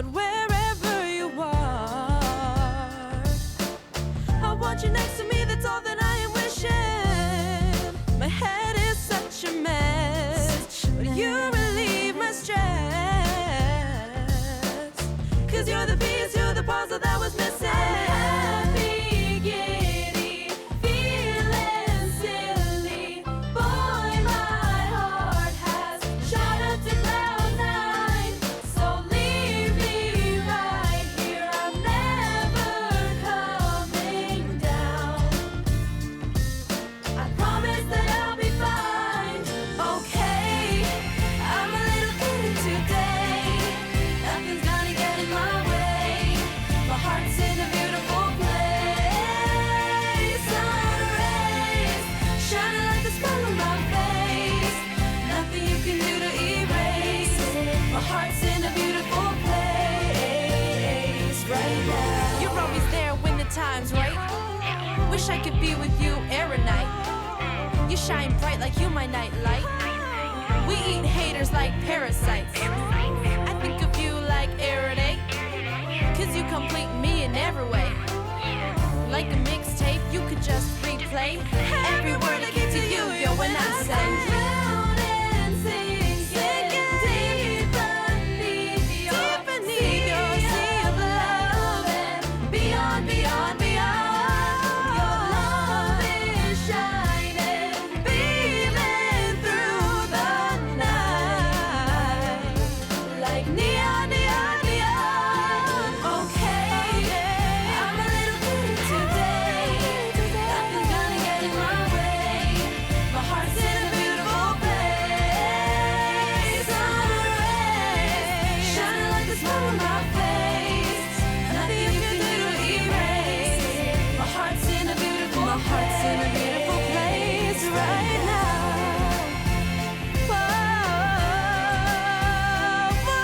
but wherever you are, I want you next to me, that's all that I am wishing. My head is such a mess, but you relieve my stress. 'Cause you're the piece to the puzzle that was missing. Happy, giddy, feeling silly. Boy, my heart has shot up to cloud nine. So leave me right here, I'm never coming down. I promise that I'll be fine. Okay, I'm a little giddy today. Nothing's gonna get in my way. My heart's in a beautiful place. Sun rays shining like the smile on my face. Nothing you can do to erase it. My heart's in a beautiful place right now. You're always there when the time's right. Wish I could be with you every night. You shine bright like you my nightlight. We eat haters like parasites. I think of you like air day. 'Cause you complete me in every way. Like a mixtape, you could just replay every word I give to you, yo, when I say drown and sinking deep beneath your sea of love. And beyond, beyond, beyond, your love is shining, beaming through the night like neon, neon, neon. Okay, I'm a little giddy today. Nothing's gonna get in my way. My heart's in a beautiful place. Sun rays shining like the smile on my face. Nothing you can do to erase it. My heart's in a beautiful place right now. Whoa, whoa.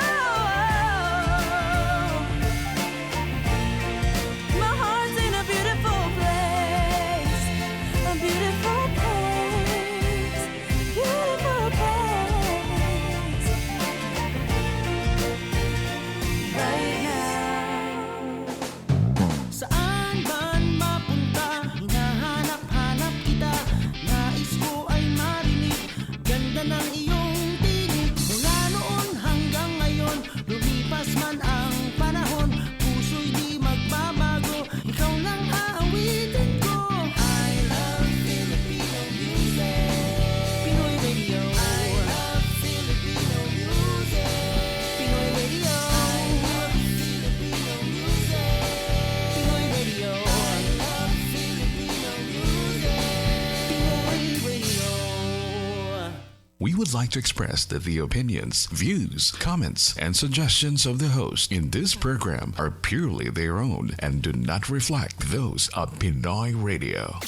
My heart's in a beautiful place. A beautiful place. Beautiful place. Right now. Saan man mapunta, hinahanap-hanap kita. Nais ko ay marinig, ganda ng iyong tinig. Mula noon hanggang ngayon, lumipas man ang panahon, puso'y di magbabago, ikaw lang aawitin ko. I love Filipino music, Pinoy Radio. I love Filipino music, Pinoy Radio. I love Filipino music, Pinoy Radio. I love Filipino music, Pinoy Radio. We would like to express that the opinions, views, comments, and suggestions of the host in this program are purely their own and do not reflect those of Pinoy Radio.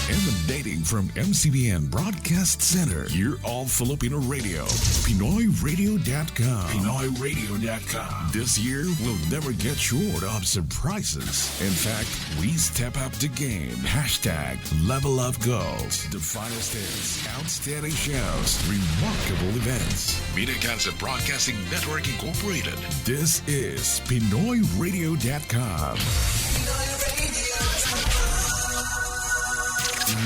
Emanating from MCBN Broadcast Center, you're all Filipino Radio. PinoyRadio.com. PinoyRadio.com. This year, we'll never get short of surprises. In fact, we step up the game. Hashtag Level Up Goals. The finest hits, outstanding shows, remarkable events. Media Cancer Broadcasting Network Incorporated. This is PinoyRadio.com.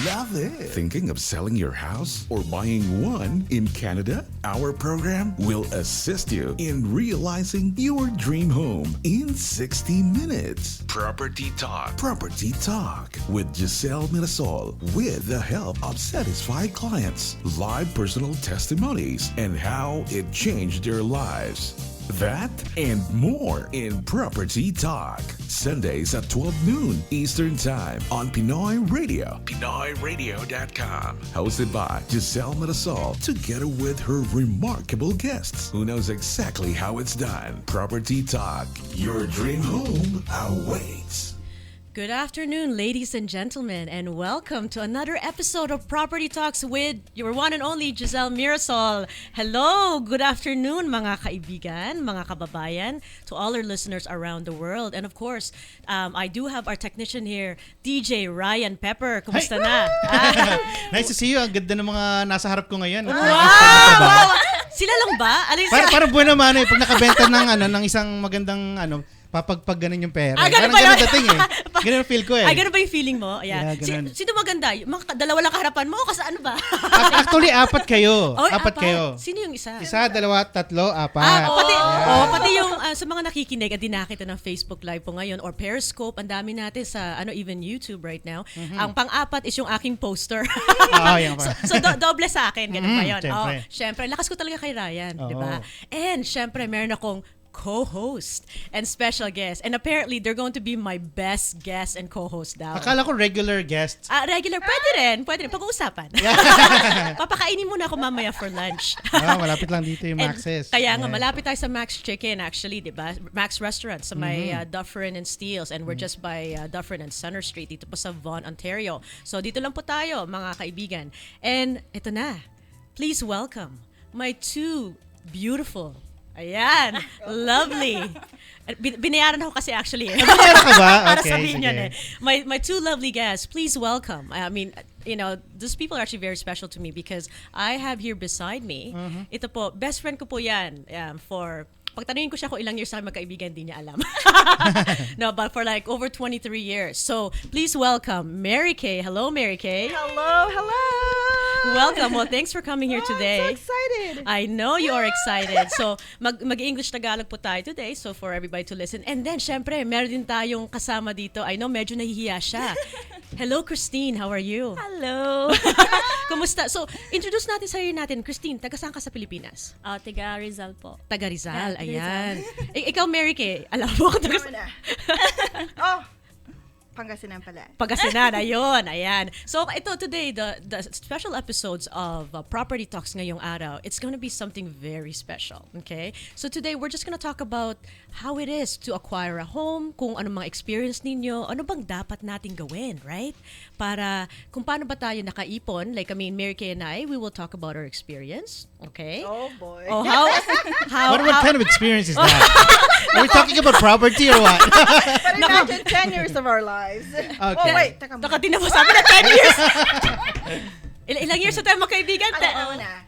Love it. Thinking of selling your house or buying one in Canada? Our program will assist you in realizing your dream home in 60 minutes. Property Talk. Property Talk with Giselle Mirasol with the help of satisfied clients, live personal testimonies, and how it changed their lives. That and more in Property Talk. Sundays at 12 noon Eastern Time on Pinoy Radio. PinoyRadio.com. Hosted by Giselle Mirasol together with her remarkable guests who knows exactly how it's done. Property Talk. Your dream home awaits. Good afternoon, ladies and gentlemen, and welcome to another episode of Property Talks with your one and only Giselle Mirasol. Hello, good afternoon mga kaibigan, mga kababayan, to all our listeners around the world. And of course, I do have our technician here, DJ Ryan Pepper. Kumusta na? Nice to see you. Ang ganda ng mga nasa harap ko ngayon. Wow! Sila lang ba? Alin Parang buwan naman pag nakabenta ng isang magandang papagpag ganun yung pera. ganun Parang ba yun? ganun dating Ganun ang feel ko Ay, ganun ba yung feeling mo? Ayan. Yeah, ganun. Sino maganda? Yung mga dalawa lang kaharapan mo? Kasi ano ba? Actually, apat kayo. Oh, apat kayo. Sino yung isa? Isa, dalawa, tatlo, apat. Pati yung sa mga nakikinig at dinakita ng Facebook Live po ngayon or Periscope, ang dami natin sa even YouTube right now. Ang pang-apat is yung aking poster. Yan pa. so doble sa akin, ganun ba yun? Syempre. Syempre, lakas ko talaga kay Ryan, Oo. di ba? And syempre, meron akong co-host and special guest. And apparently, they're going to be my best guest and co-host daw. Akala ko regular guest. Regular, pwede rin. Pag-uusapan. Papakainin muna ako mamaya for lunch. Malapit lang dito yung And Max's. Kaya nga, Yeah. malapit tayo sa Max Chicken actually, di ba? Max Restaurant sa may Dufferin and Steeles. And we're just by Dufferin and Center Street dito po sa Vaughan, Ontario. So dito lang po tayo, mga kaibigan. And ito na. Please welcome my two beautiful, lovely. Binayaran ako kasi actually. Binayaran ka ba? Para Okay, sabihin sige. yun eh. My two lovely guests, please welcome. I mean, these people are actually very special to me because I have here beside me, ito po, best friend ko po yan for pagtanungin ko siya kung ilang years na magkaibigan, di niya alam. No, but for like over 23 years. So, please welcome Mary Kay. Hello, Mary Kay. Hello. Welcome. Well, thanks for coming here today. I'm so excited. I know you are excited. So, mag-English Tagalog po tayo today, so for everybody to listen. And then, syempre, meron din tayong kasama dito. I know, medyo nahihiya siya. Hello, Christine. How are you? Hello. Kumusta? So, introduce natin sarili natin. Christine, taga saan ka sa Pilipinas? Tiga Rizal po. Taga Rizal. Yeah, Ayan. Ikaw, Mary Kay, alam mo kung taga Pangasinan pala. Pagkasinan, ayun, ayan. So, ito today, the special episodes of Property Talks ngayong araw, it's gonna be something very special, okay? So today, we're just gonna talk about how it is to acquire a home, kung ano mga experience ninyo, ano bang dapat natin gawin, right? Para kung paano ba tayo nakaipon, like Mary Kay and I, we will talk about our experience, okay? Oh boy. Oh, how What kind of experience is that? Are we talking about property or what? But imagine 10 years of our lives. Okay. Oh wait, teka Taka, muna. tinan mo, sabi na 10 years. Ilang years na tayo magkaibigan? Ano na?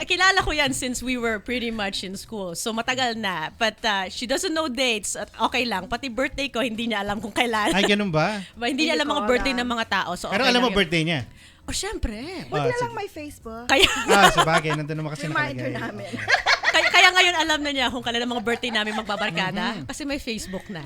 Kilala ko yan since we were pretty much in school. So matagal na. But she doesn't know dates. At okay lang. Pati birthday ko, hindi niya alam kung kailan. Ay, ganun ba? Hindi niya alam mga birthday ng mga tao. So Pero okay alam mo lang yun. birthday niya? Oh, syempre. Buti na sige. lang may Facebook. Kaya, Sabagay. Nandun naman kasi Reminder nakalagay. namin. kaya ngayon alam na niya kung kailan ang mga birthday namin magbabarkada. Kasi may Facebook na.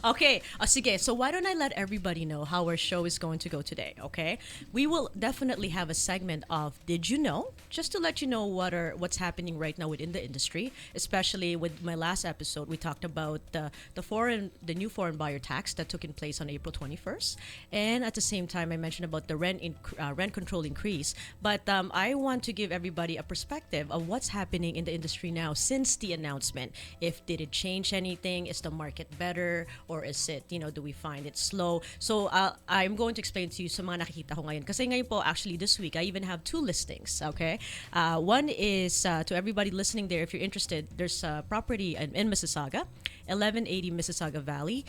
Okay. Sige. So why don't I let everybody know how our show is going to go today, okay? We will definitely have a segment of Did You Know? Just to let you know what's happening right now within the industry, especially with my last episode. We talked about the new foreign buyer tax that took in place on April 21st. And at the same time, I mentioned about the rent control increase. But I want to give everybody a perspective of what's happening in the industry now since the announcement. Did it change anything? Is the market better? Or is it, do we find it slow? So I'm going to explain to you sa mga nakikita ko ngayon. Kasi ngayon po, actually this week, I even have 2 listings, okay? One is, to everybody listening there, if you're interested, there's a property in Mississauga, 1180 Mississauga Valley.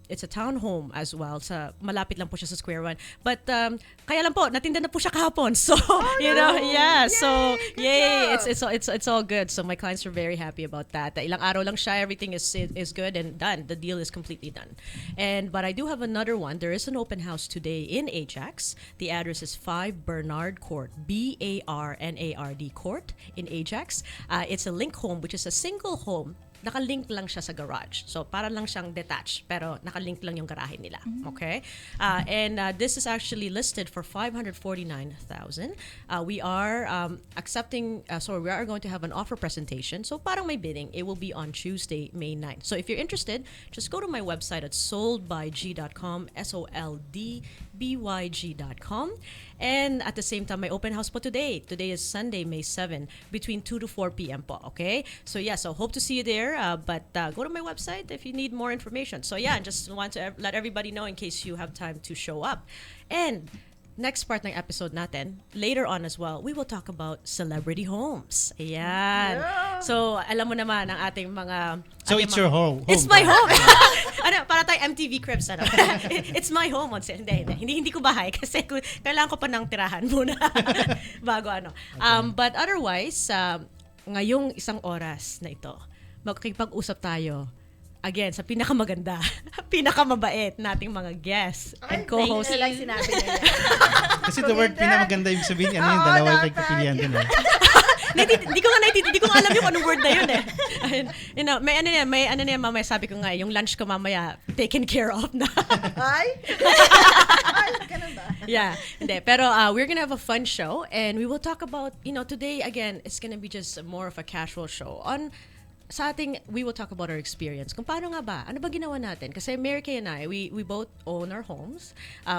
It's a townhome as well. Malapit lang po siya sa Square One. But kaya lang po, natinda na po siya kahapon. So, yeah. So, yay! It's all good. So my clients are very happy about that. Ilang araw lang siya, everything is good and done. The deal is completely done. But I do have another one. There is an open house today in Ajax. The address is 5 Bernard Court, Barnard Court in Ajax. It's a link home, which is a single home. Nakalink lang siya sa garage. So, para lang siyang detached, pero nakalink lang yung garahe nila. Okay? And this is actually listed for $549,000. We are we are going to have an offer presentation. So, parang may bidding. It will be on Tuesday, May 9th. So, if you're interested, just go to my website at soldbyg.com, soldbyg.com. And at the same time, my open house po today. Today is Sunday, May 7, between 2 to 4 p.m. po, okay? So hope to see you there. But go to my website if you need more information. So just want to let everybody know in case you have time to show up. And next part ng episode natin, later on as well, we will talk about celebrity homes. Ayan. Yeah. So, alam mo naman ang ating mga... So ating it's mga- your home. It's my home. Ano, para tayong MTV Cribs, ano? It's my home on set. Hindi ko bahay kasi kailangan ko pa ng tirahan muna bago ano. But otherwise, ngayong isang oras na ito, magkikipag-usap tayo again sa pinakamaganda, pinakamabait nating mga guests and co-hosts. Ay, lang sinabi niya. Kasi the word pinamaganda yung sabihin, ano yung Oo, dalawa yung dapat. pagpipilian din eh. Hindi ko nga alam yung anong word na yun eh. Ayun, you know, may ano niya mamaya, sabi ko nga, yung lunch ko mamaya taken care of na. Ay? Ay, ganun ba? Yeah, hindi. Pero we're gonna have a fun show and we will talk about, you know, today again, it's gonna be just more of a casual show on sa ating, we will talk about our experience. Kung paano nga ba? Ano ba ginawa natin? Kasi Mary Kay and I, we both own our homes.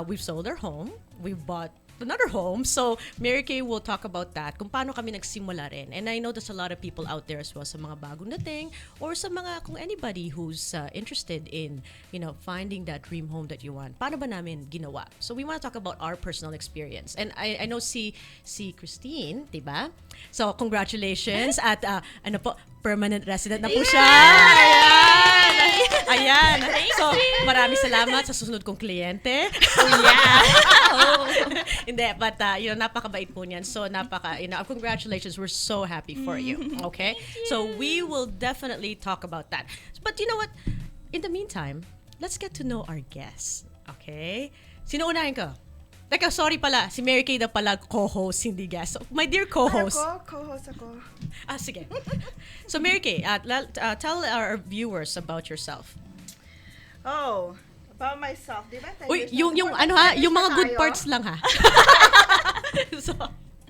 We've sold our home. We've bought another home. So, Mary Kay will talk about that. Kung paano kami nagsimula rin. And I know there's a lot of people out there as well sa mga bagong dating or sa mga, kung anybody who's interested in, you know, finding that dream home that you want. Paano ba namin ginawa? So, we want to talk about our personal experience. And I know si Christine, diba? So, congratulations at ano po, permanent resident na po siya. Ayan. So, maraming salamat sa susunod kong kliyente. Hindi, but you know, napakabait po niyan. So, congratulations. We're so happy for you. Okay? So, we will definitely talk about that. But you know what? In the meantime, let's get to know our guests. Okay? Sino unahin ko? Teka, sorry pala. Si Mary Kay na pala co-host, hindi guest. So, my dear co-host. Ano ko? Co-host ako. Sige. So, Mary Kay, tell our viewers about yourself. Oh, about myself. Di ba? 10 Uy, years yung na- ano more ha, than 10 yung years mga na good tayo. parts lang ha. So,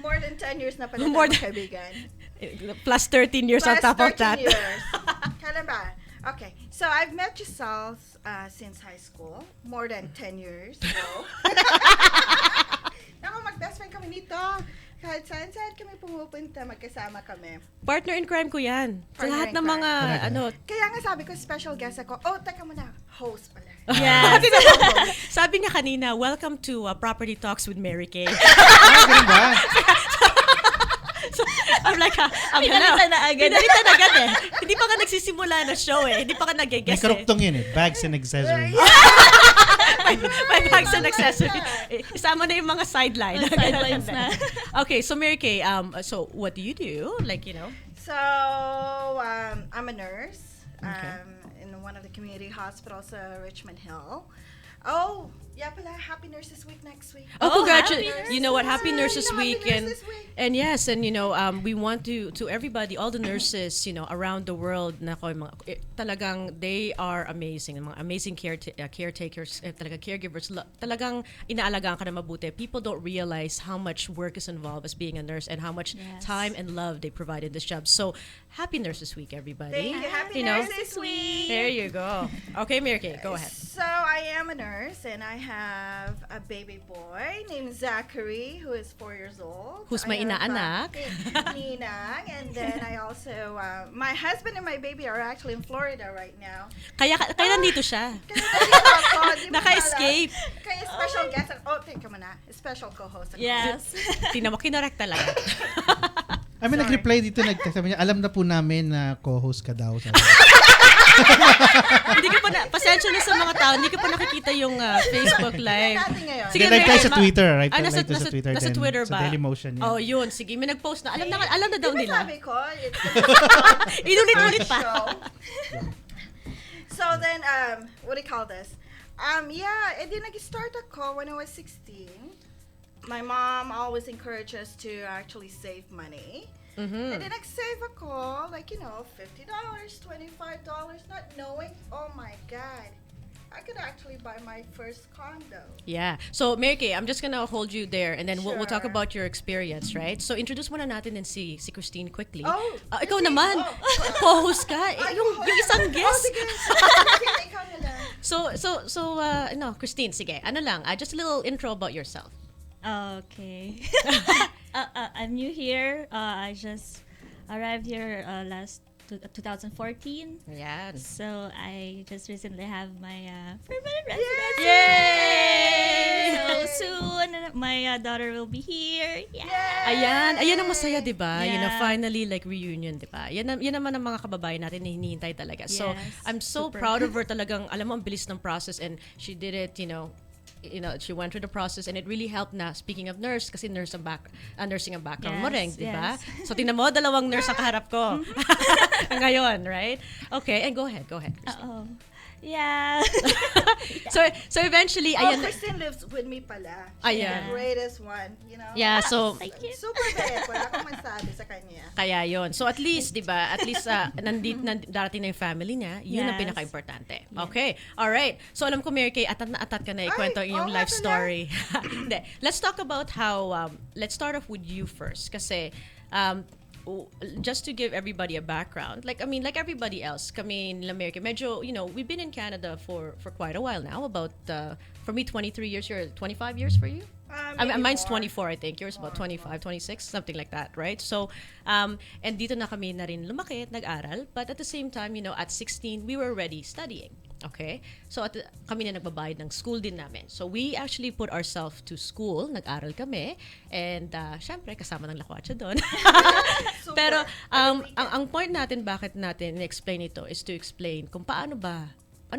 More than 10 years na pala More tayo than- kaibigan. plus 13 years on Plus top of 13 that. years. Kailan ba? Okay. So, I've met Giselle since high school. More than 10 years ago. Naku, mag-best friend kami nito. Kahit saan kami pumupunta, magkasama kami. Partner in crime ko yan. Sa Partner lahat in ng mga, crime. ano, Kaya nga sabi ko, special guest ako. Oh, teka muna. Host pala. yes. Sabi niya kanina, welcome to Property Talks with Mary Kay. Ganun ba? So, I'm like, Pinalitan na agad. Pinalitan na agad eh. Hindi pa ka nagsisimula na show eh. Hindi pa ka May nag-guess eh. karuktong yun eh. Bags and accessories. May bags and accessories. Isama na yung mga sideline. Mga sidelines na. Okay, so Mary Kay, so what do you do? Like, you know? So, I'm a nurse Okay. in one of the community hospitals, Richmond Hill. Oh, yeah pala, Happy Nurses Week next week. Oh, Oh, congratulations! Happy You know what? Happy Nurses Happy Week, Nurses Week. and yes, and you know, we want to everybody, all the nurses, you know, around the world, nako, talagang they are amazing, mga amazing caretakers, talagang caregivers, talagang inaalagaan ka na mabuti. People don't realize how much work is involved as being a nurse and how much Yes. time and love they provide in this job. So, Happy Nurses Week, everybody. Thank you. Happy You know? Nurses Week. There you go. Okay, Mary Kay, go ahead. So I am a nurse, and I have a baby boy named Zachary, who is 4 years old. Who's I may have, inaanak. Ninang, and then I also, my husband and my baby are actually in Florida right now. Kaya nandito siya. Kaya nandito ako, di mo Naka-escape. alam. Kaya special guest. Oh, teka muna. Special co-host ako. Yes. Tingnan mo, kinorek talaga. I mean, nag-reply dito, sabi niya, alam na po namin na co-host ka daw. Sabi. Hindi ko pa pasensya na sa mga tao, hindi ko pa nakikita yung Facebook live. Tingnan natin ngayon. Sige, Live tayo sa Mary, Twitter, right? nasa, Live tayo sa Twitter. nasa then Twitter ba? Sa Dailymotion. Yan. Oh, yun. Sige, may nag-post na. Alam na daw Di ba nila. sabi ko, it's Inulit-ulit pa. show. So then, what do you call this? Yeah, edi nag-start ako when I was 16. My mom always encouraged us to actually save money. And then nag-save ako, like, you know, $50, $25, not knowing, oh my God, I could actually buy my first condo. Yeah. So, Mary Kay, I'm just gonna hold you there and then we'll talk Sure. about your experience, right? So, introduce muna natin din si Christine quickly. Oh, Ikaw Christine, naman. oh. Co-host ka. Yung isang Oh, guest. sige. Sige, ikaw na lang. So, no, Christine, sige. Ano lang, just a little intro about yourself. Okay. I'm new here. I just arrived here last 2014. Ayan. So I just recently have my permanent residency. Yay! So soon, my daughter will be here. Yeah. Ayan ang masaya, 'di ba? You know, Yeah. finally like reunion, 'di ba? Yan naman ang mga kababayan natin na hinihintay talaga. So, Yes, I'm so super. proud of her talagang. Alam mo, ang bilis ng process and she did it, she went through the process and it really helped na speaking of nurse kasi nursing ang background mo rin, Yes, 'di ba? yes. So tingnan mo, dalawang nurse ang kaharap ko. Ngayon, right? Okay, and go ahead. Christine. Oh. Yeah. So eventually, Oh, ayan. Christine lives with me pala. Ayan. She's the greatest one, you know? Yeah, so Thank you. Super bait. Wala akong masabi sa kanya. kaya yon. So at least, 'di ba? At least darating na yung family niya. Yun ang Yes. pinaka-importante. Okay. All right. So alam ko, Mary Kay, atat na atat ka na ikwento ang iyong oo nga life pala. story. Hindi. Let's talk about how let's start off with you first kasi just to give everybody a background, like everybody else, kami in America, medyo, we've been in Canada for quite a while now, about, for me, 23 years, 25 years for you? Maybe Mine's more. 24, I think. Yours about 25, 26, something like that, right? So, and dito na kami na rin lumaki at nag-aral, but at the same time, at 16, we were already studying. Okay? So, kami na nagbabayad ng school din namin. So, we actually put ourselves to school, nag-aral kami, and syempre, kasama ng lakwatsa doon. Super. Pero, Every weekend. ang point natin, bakit natin na-explain ito, is to explain kung ano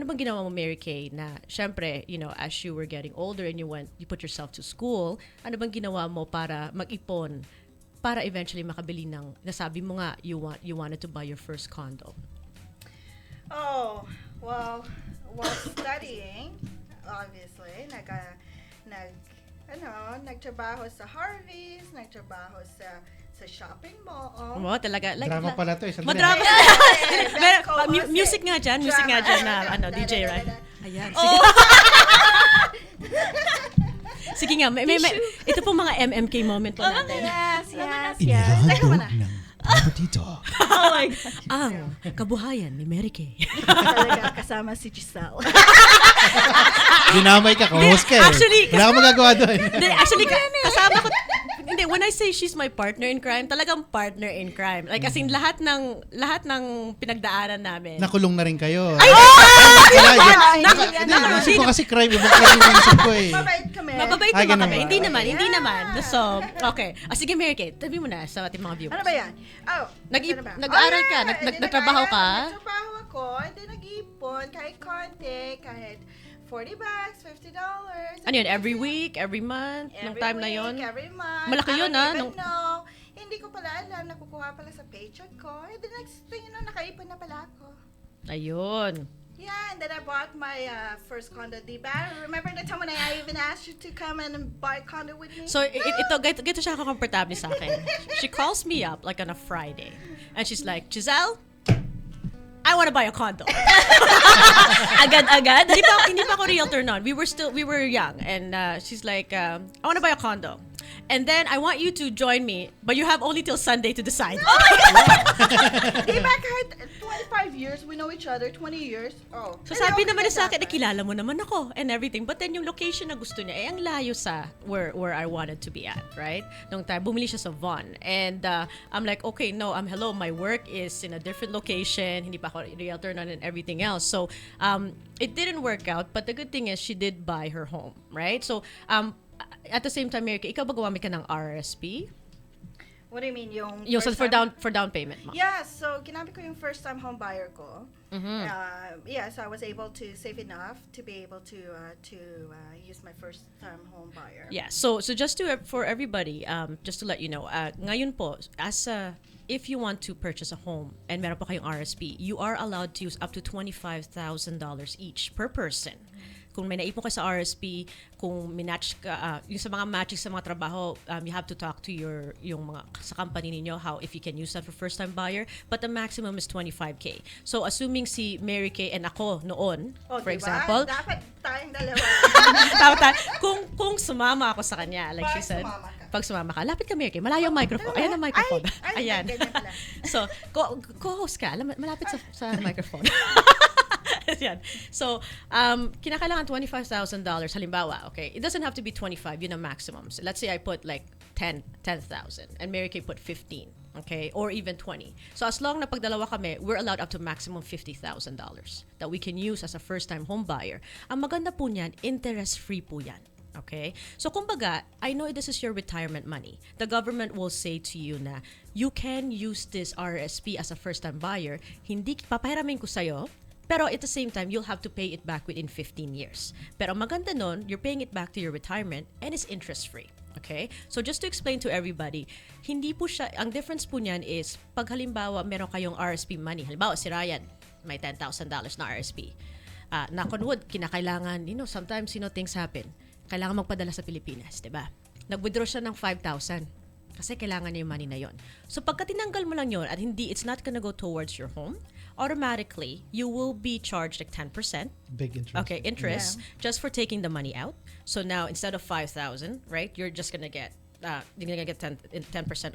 bang ginawa mo, Mary Kay, na syempre, as you were getting older and you put yourself to school, ano bang ginawa mo para mag-ipon, para eventually makabili ng, nasabi mo nga, you wanted to buy your first condo. Oh, well, while studying, obviously, nagtrabaho sa Harvey's, nagtrabaho sa shopping mall. Mo, talaga. Like, Drama pala to eh. Sandali. Madrama. Best Pero, co-host music nga dyan, Drama. DJ, right? Ayan, Oh. sige. Sige nga, ito po mga MMK moment po natin. Yes, yes, yes. Inihahandog Teka muna. ng Kapatito. Oh my God. Ang kabuhayan ni Mary Kay. Talaga kasama si Giselle. Dinamay ka, host ka eh. Actually, Wala kang magagawa doon. Hindi, actually, kasama ko. Hindi, when I say she's my partner in crime, talagang partner in crime. Like, as in, lahat ng pinagdaanan namin. Nakulong na rin kayo. Ay! Naisip ko kasi crime. Ibang crime yung naisip ko eh. Mabait kami. Mababait Ay, naman ganun kami. ba? Hindi naman. So, okay. Sige, Mary Kay, tabi mo na sa ating mga viewers. Ano ba yan? Oh, Nag-i- ano ba? nag-aaral ka? yeah. Nagtrabaho ka? Nagtrabaho ako, and then nag-iipon, kahit konti, kahit $40, $50. Ano yun? Every week? Every month? Nung time na yun? Every month. Malaki I yun, don't ah, even nung- know. Hindi ko pala alam, nakukuha pala sa paycheck ko. And the next thing you know, nakaipon na pala ako. Ayun. Yeah, and then I bought my first condo, diba? Remember the time when I even asked you to come and buy a condo with me? So, ganito siya kakomportable sa akin. She calls me up like on a Friday. And she's like, Giselle, I want to buy a condo. Agad-agad? Hindi pa ako realtor noon. We were young. And she's like, I want to buy a condo. And then I want you to join me, but you have only till Sunday to decide. Diba, kahit 25 years, we know each other, 20 years. Oh. So sabi naman niya sa akin, nakilala mo naman ako and everything. But then yung location na gusto niya, ang layo sa where I wanted to be at, right? Nung time, bumili siya sa Vaughan. And I'm like, okay, no, hello, my work is in a different location. Hindi pa ako realtor na and everything else. So it didn't work out. But the good thing is, she did buy her home, right? So at the same time, Mary Kay, ikaw ba gumamit ka ng RRSP? What do you mean, yung Yung first for time- down payment mo? Yeah, so ginamit ko yung first time home buyer ko. Mm-hmm. So I was able to save enough to be able to use my first time home buyer. Yeah. So just for everybody, just to let you know, ngayon po, if you want to purchase a home and meron po kayong RSP, you are allowed to use up to $25,000 each per person. Kung may naipon ka sa RSP, kung minatch ka, yung sa mga matching sa mga trabaho, you have to talk to yung mga sa company ninyo how if you can use that for first time buyer, but the maximum is $25K. So assuming si Mary Kay and ako noon, Oh, for diba? example, Dapat tayong dalawa. kung sumama ako sa kanya, like she said, pag sumama ka, lapit ka, Mary Kay, malayo ang microphone. Ayan ang microphone. Ay, Ayan. ganyan pala. So, co-host ka, malapit sa microphone. Yan. So, kinakailangan $25,000 halimbawa, okay? It doesn't have to be 25, yun ang maximum. So, let's say I put like 10,000 and Mary Kay put 15, okay, or even 20. So as long na pagdalawa kami, we're allowed up to maximum $50,000 that we can use as a first-time home buyer. Ang maganda po niyan, interest-free po yan. Okay? So kumbaga, I know this is your retirement money. The government will say to you na you can use this RRSP as a first-time buyer. Hindi papahiramin ko sa'yo, pero at the same time, you'll have to pay it back within 15 years. Pero maganda nun, you're paying it back to your retirement and it's interest-free. Okay? So just to explain to everybody, hindi po siya, ang difference po niyan is, pag halimbawa meron kayong RSP money, halimbawa si Ryan, may $10,000 na RSP. Knock on wood, kinakailangan, sometimes, things happen. Kailangan magpadala sa Pilipinas, di ba? Nag-withdraw siya ng 5,000 kasi kailangan niya yung money na yon. So pagka tinanggal mo lang yon at it's not gonna go towards your home, automatically, you will be charged like 10%. Big interest. Okay, interest just for taking the money out. So now instead of 5,000, right, you're just gonna get 10%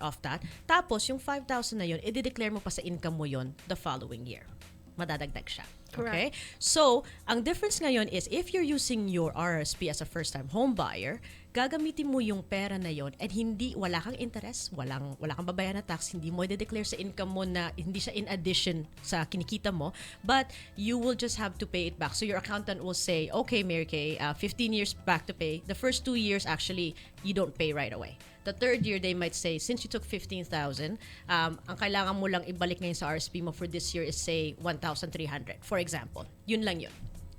off that. Tapos yung 5,000 na yon, i-declare mo pa sa income mo yon the following year. Madadagdag siya. Okay? So, ang difference ngayon is if you're using your RRSP as a first-time home buyer, gagamitin mo yung pera na yon and wala kang interest, wala kang babayaran na tax, hindi mo i-declare sa income mo na hindi siya in addition sa kinikita mo, but you will just have to pay it back. So your accountant will say, okay, Mary Kay, 15 years back to pay. The first 2 years, actually, you don't pay right away. The third year, they might say, since you took 15,000, ang kailangan mo lang ibalik ngayon sa RSP mo for this year is, say, 1,300, for example. Yun lang yun.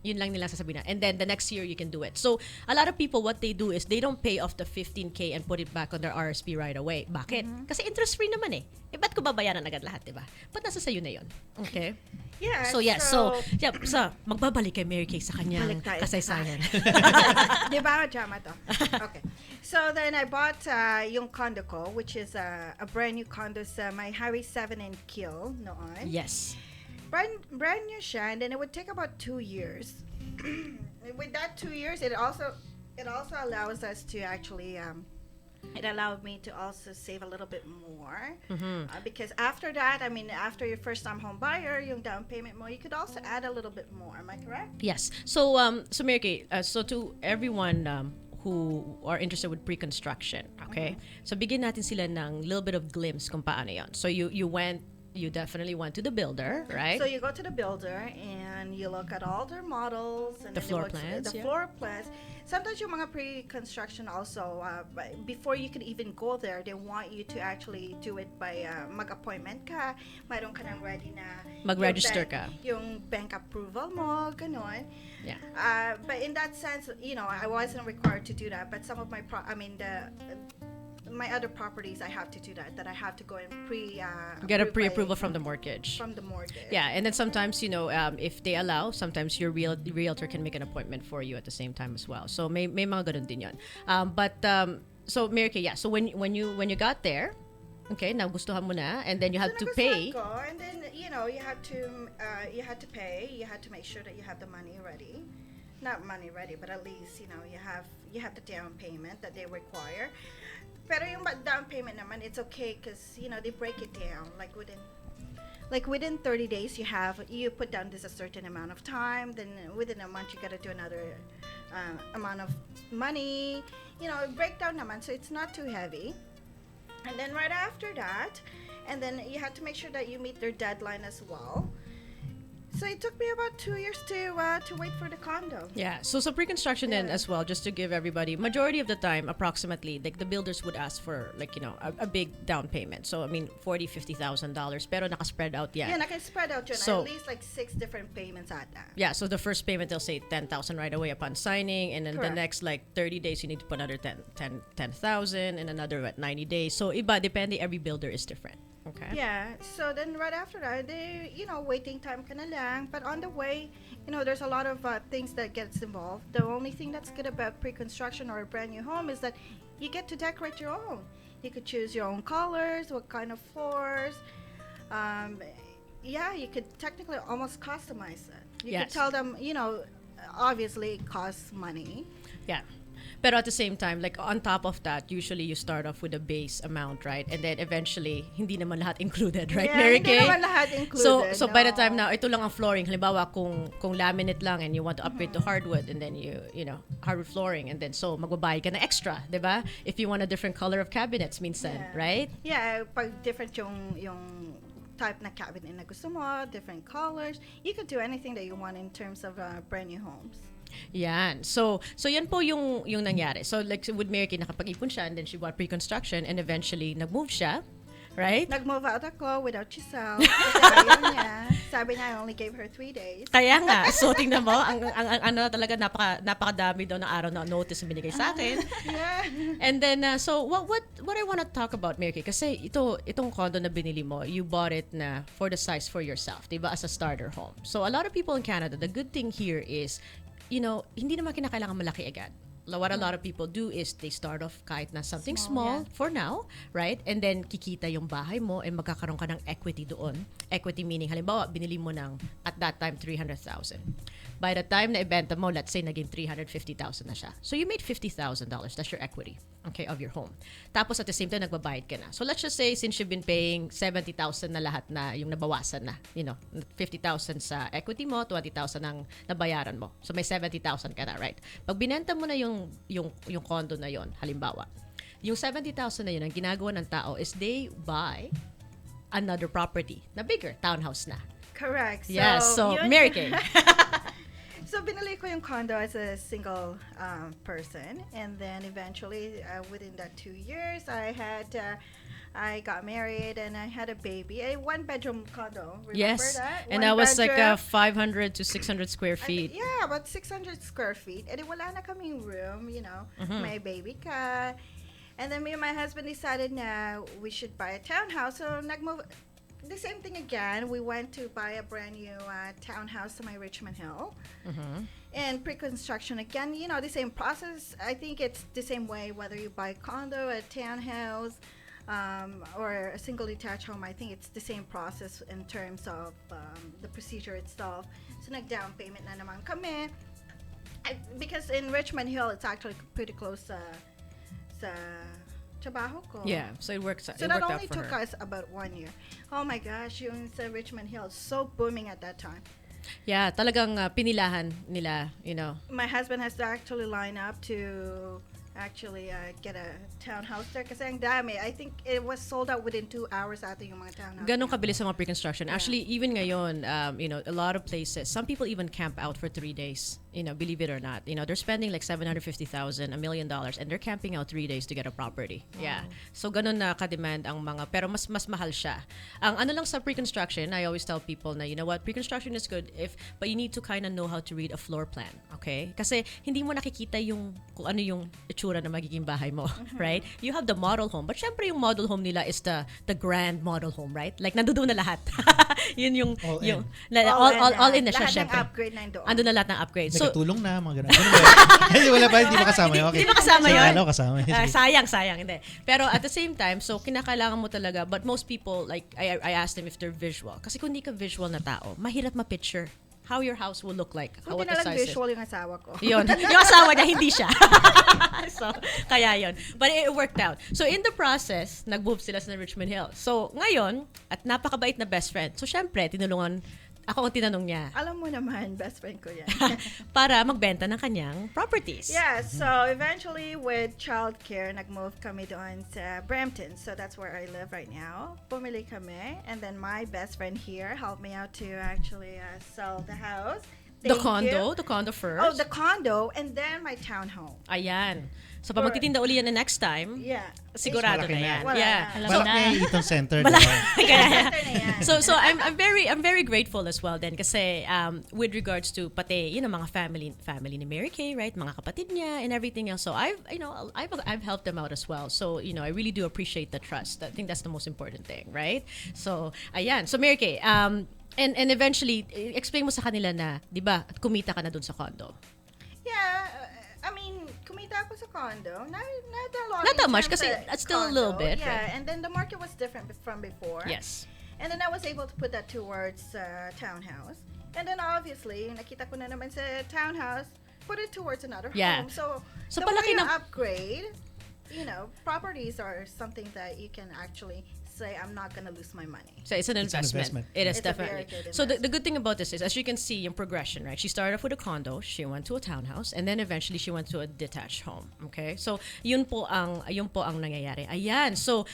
Yun lang nila sasabihin na. And then the next year, you can do it. So, a lot of people, what they do is they don't pay off the 15K and put it back on their RSP right away. Bakit? Kasi interest-free naman eh. Ba't ko babayaran agad lahat, diba? Ba't nasa sayo na yun? Okay? Yeah. So magbabalik kay Mary Kay sa kanyang Balik tayo. kasaysayan. Di ba? Drama to. Okay. So then I bought yung condo ko, which is a brand new condo sa my Highway 7 in Kiel noon. Yes. Brand new siya, and then it would take about 2 years. With that 2 years, it also allows us to actually it allowed me to also save a little bit more because after that, after your first time home buyer, yung down payment mo, you could also add a little bit more. Am I correct? Yes. So Mary Kay, so to everyone who are interested with pre-construction, okay? So bigyan natin sila ng little bit of glimpse kung paano yon. So you definitely went to the builder, right? So you go to the builder and you look at all their models and The then floor plans, The yeah. floor plans. Sometimes yung mga pre-construction also, before you could even go there, they want you to actually do it by mag-appointment ka. Mayroon ka nang ready na Mag-register ka. Yung bank approval mo, ganon. Yeah. But in that sense, I wasn't required to do that. But some of my other properties, I have to do that. That I have to go and Get a pre-approval from the mortgage. From the mortgage. Yeah, and then sometimes, if they allow, sometimes your realtor can make an appointment for you at the same time as well. So may mga ganun din yun. So Mary Kay, yeah. So when you got there, okay, nagustuhan mo na, and then you had to pay. Ko, and then you had to pay. You had to make sure that you have the money ready. Not money ready, but at least you have the down payment that they require. Pero yung down payment naman, it's okay because they break it down within 30 days you put down this a certain amount of time, then within a month you got to do another amount of money, breakdown naman, so it's not too heavy. And then right after that, and then you have to make sure that you meet their deadline as well. So it took me about 2 years to wait for the condo. Yeah. So pre-construction then as well, just to give everybody, majority of the time, approximately, like the builders would ask for a big down payment. So $40,000-$50,000, pero naka-spread out yan. Yeah, naka-spread out yun. So, at least 6 different payments ata. Yeah. So the first payment they'll say 10,000 right away upon signing, and then the next 30 days you need to put another 10,000, and another 90 days. So iba, depende. Every builder is different. Okay. Yeah. So then right after that, they, waiting time ka na lang. But on the way, there's a lot of things that gets involved. The only thing that's good about pre-construction or a brand new home is that you get to decorate your own. You could choose your own colors, what kind of floors. You could technically almost customize it. You could tell them, obviously it costs money. Yeah. Pero at the same time, like on top of that, usually you start off with a base amount, right? And then eventually, hindi naman lahat included, right, Yeah, Mary hindi Kay? naman lahat included, So by the no. time now, ito lang ang flooring. Halimbawa, kung laminate lang and you want to upgrade to hardwood, and then you know, hardwood flooring, and then so magbabayad ka na extra, di ba? If you want a different color of cabinets minsan, Yeah. right? Yeah, pag different yung type na cabinet na gusto mo, different colors, you could do anything that you want in terms of brand new homes. Yan. So yan po yung nangyari. So like with Mary Kay, nakapag-ipon siya, and then she bought pre-construction, and eventually nag-move siya, right? Nag-move out ako without Giselle. Kasi ayaw niya. Sabi niya, I only gave her 3 days. Kaya nga, so tingnan mo, ang ano talaga, napakadami daw ng araw na notice na binigay sa akin. Yeah. And then, so what I want to talk about, Mary Kay, kasi itong condo na binili mo, you bought it na for the size for yourself, diba, as a starter home. So a lot of people in Canada, the good thing here is, you know, hindi naman kinakailangan malaki agad. What a lot of people do is they start off kahit na something small, yeah. for now, right? And then kikita yung bahay mo and magkakaroon ka ng equity doon. Equity meaning, halimbawa, binili mo ng, at that time, 300,000. By the time na ibenta mo, let's say, naging 350,000 na siya. So you made $50,000. That's your equity, okay, of your home. Tapos at the same time, nagbabayad ka na. So let's just say, since you've been paying 70,000 na lahat na yung nabawasan na, you know, 50,000 sa equity mo, 20,000 ang nabayaran mo. So may 70,000 ka na, right? Pag binenta mo na yung condo na yon, halimbawa, yung 70,000 na yun, ang ginagawa ng tao is they buy another property na bigger, townhouse na. Correct. So yun- Mary Kay. So, binili ko yung condo as a single person. And then, eventually, within that 2 years, I got married and I had a baby. A one-bedroom condo. Remember Yes, that? and One that was like bedroom. 500 to 600 square I feet. think- yeah, about 600 square feet. And wala na kaming room, you know. Mm-hmm. May baby ka. And then me and my husband decided na we should buy a townhouse. So, nagmove. The same thing again. We went to buy a brand new townhouse to my Richmond Hill. Mm-hmm. And pre-construction again, you know, the same process. I think it's the same way whether you buy a condo, a townhouse, or a single detached home. I think it's the same process in terms of the procedure itself. So nag-down payment na naman kami. Because in Richmond Hill, it's actually pretty close sa trabaho ko. Yeah, so it worked. So it that worked only out for took her. us about 1 year. Oh my gosh, yung sa Richmond Hill, so booming at that time. Yeah, talagang pinilahan nila, you know. My husband has to actually line up to actually get a townhouse there kasi ang dami. I think it was sold out within 2 hours ata yung mga townhouse. Ganon kabilis ang mga pre-construction. Actually, even ngayon, you know, a lot of places, some people even camp out for 3 days. You know, believe it or not. You know, they're spending like $750,000, $1 million, and they're camping out 3 days to get a property. Yeah. So, ganon na ka-demand ang mga, pero mas mahal siya. Ang ano lang sa pre-construction, I always tell people na, you know what, pre-construction is good but you need to kind of know how to read a floor plan. Okay? Kasi hindi mo nakikita yung, kung ano yung itsura na magiging bahay mo. Right? You have the model home. But syempre yung model home nila is the grand model home, right? Like, nandoon na lahat. Yun yung, All yung, in. all in na siya, Lahat ng syempre. upgrade na doon. Ando na lahat ng upgrade. May katulong na, mga ganun. Ano ba yun? Hindi, wala ba? Hindi ba kasama yun? Okay. Hindi ba kasama So, yun? akala ko kasama yun. Sayang, hindi. Pero at the same time, so kinakailangan mo talaga, but most people, like, I asked them if they're visual. Kasi kung hindi ka visual na tao, mahirap ma-picture how your house will look like. How Buti what na the lang size is. visual yung asawa ko. Yun. Yung asawa niya, hindi siya. So, kaya yun. But it worked out. So, in the process, nag-move sila sa Richmond Hill. So, ngayon, at napakabait na best friend. So, syempre, ako ang tinanong niya Alam mo naman, best friend ko yan. para magbenta ng kanyang properties. Yeah, so eventually with childcare, nag-move kami doon sa Brampton. So that's where I live right now. Pumili kami. And then my best friend here helped me out to actually sell the house. The Thank you. condo first. Oh, the condo and then my townhome. Ayan. So, pag magtitinda uli yan na next time, Yeah. sigurado Malaki na na. yan. Wala Yeah. na. Alam Balak na. niya yung Eaton Center. Kaya, Center na yan. so I'm very grateful as well then kasi with regards to pati mga family ni Mary Kay, right, mga kapatid niya and everything else. So I've helped them out as well. So I really do appreciate the trust. I think that's the most important thing, right? So ayan. So Mary Kay, and eventually explain mo sa kanila na, 'di ba, kumita ka na dun sa condo. Yeah, I mean, kumita ako sa condo. Not that long. Not that in much, terms kasi of that's still a condo. little bit, Yeah, right? and then the market was different from before. Yes. And then I was able to put that towards townhouse. And then obviously, nakita ko na naman sa townhouse, put it towards another Yeah. home. So So the more palaki you ng- upgrade, properties are something that you can actually say, I'm not going to lose my money. So it's an investment. It is It's a very definitely. good So the good thing about this is, as you can see in progression, right? She started off with a condo, she went to a townhouse, and then eventually she went to a detached home. Okay, so yun po ang nangyayari. Ayan. So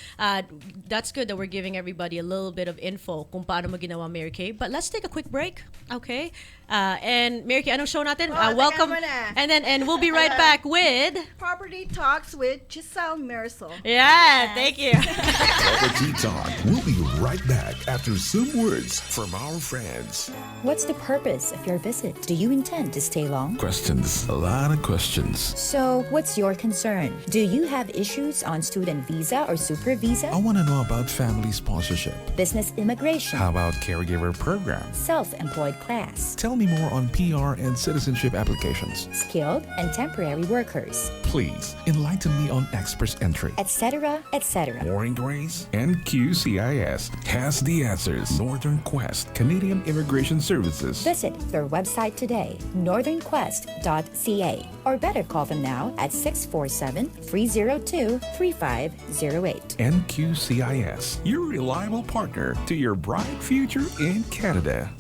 that's good that we're giving everybody a little bit of info kung paano mo ginawa, Mary Kay. But let's take a quick break. Okay. And Mary Kay, anong show natin? Welcome. teka muna. And we'll be right back with. Property Talks with Giselle Marisol. Yeah. Thank you. Property Talk. We'll be right back after some words from our friends. What's the purpose of your visit? Do you intend to stay long? Questions. A lot of questions. So, what's your concern? Do you have issues on student visa or super visa? I want to know about family sponsorship. Business immigration? How about caregiver programs? Self-employed class? Tell me more on PR and citizenship applications. Skilled and temporary workers? Please enlighten me on express entry. Etc., etc. More inquiries? NQCIS has the answers. Northern Quest, Canadian Immigration Services. Visit their website today, northernquest.ca, or better call them now at 647-302-3508. NQCIS, your reliable partner to your bright future in Canada.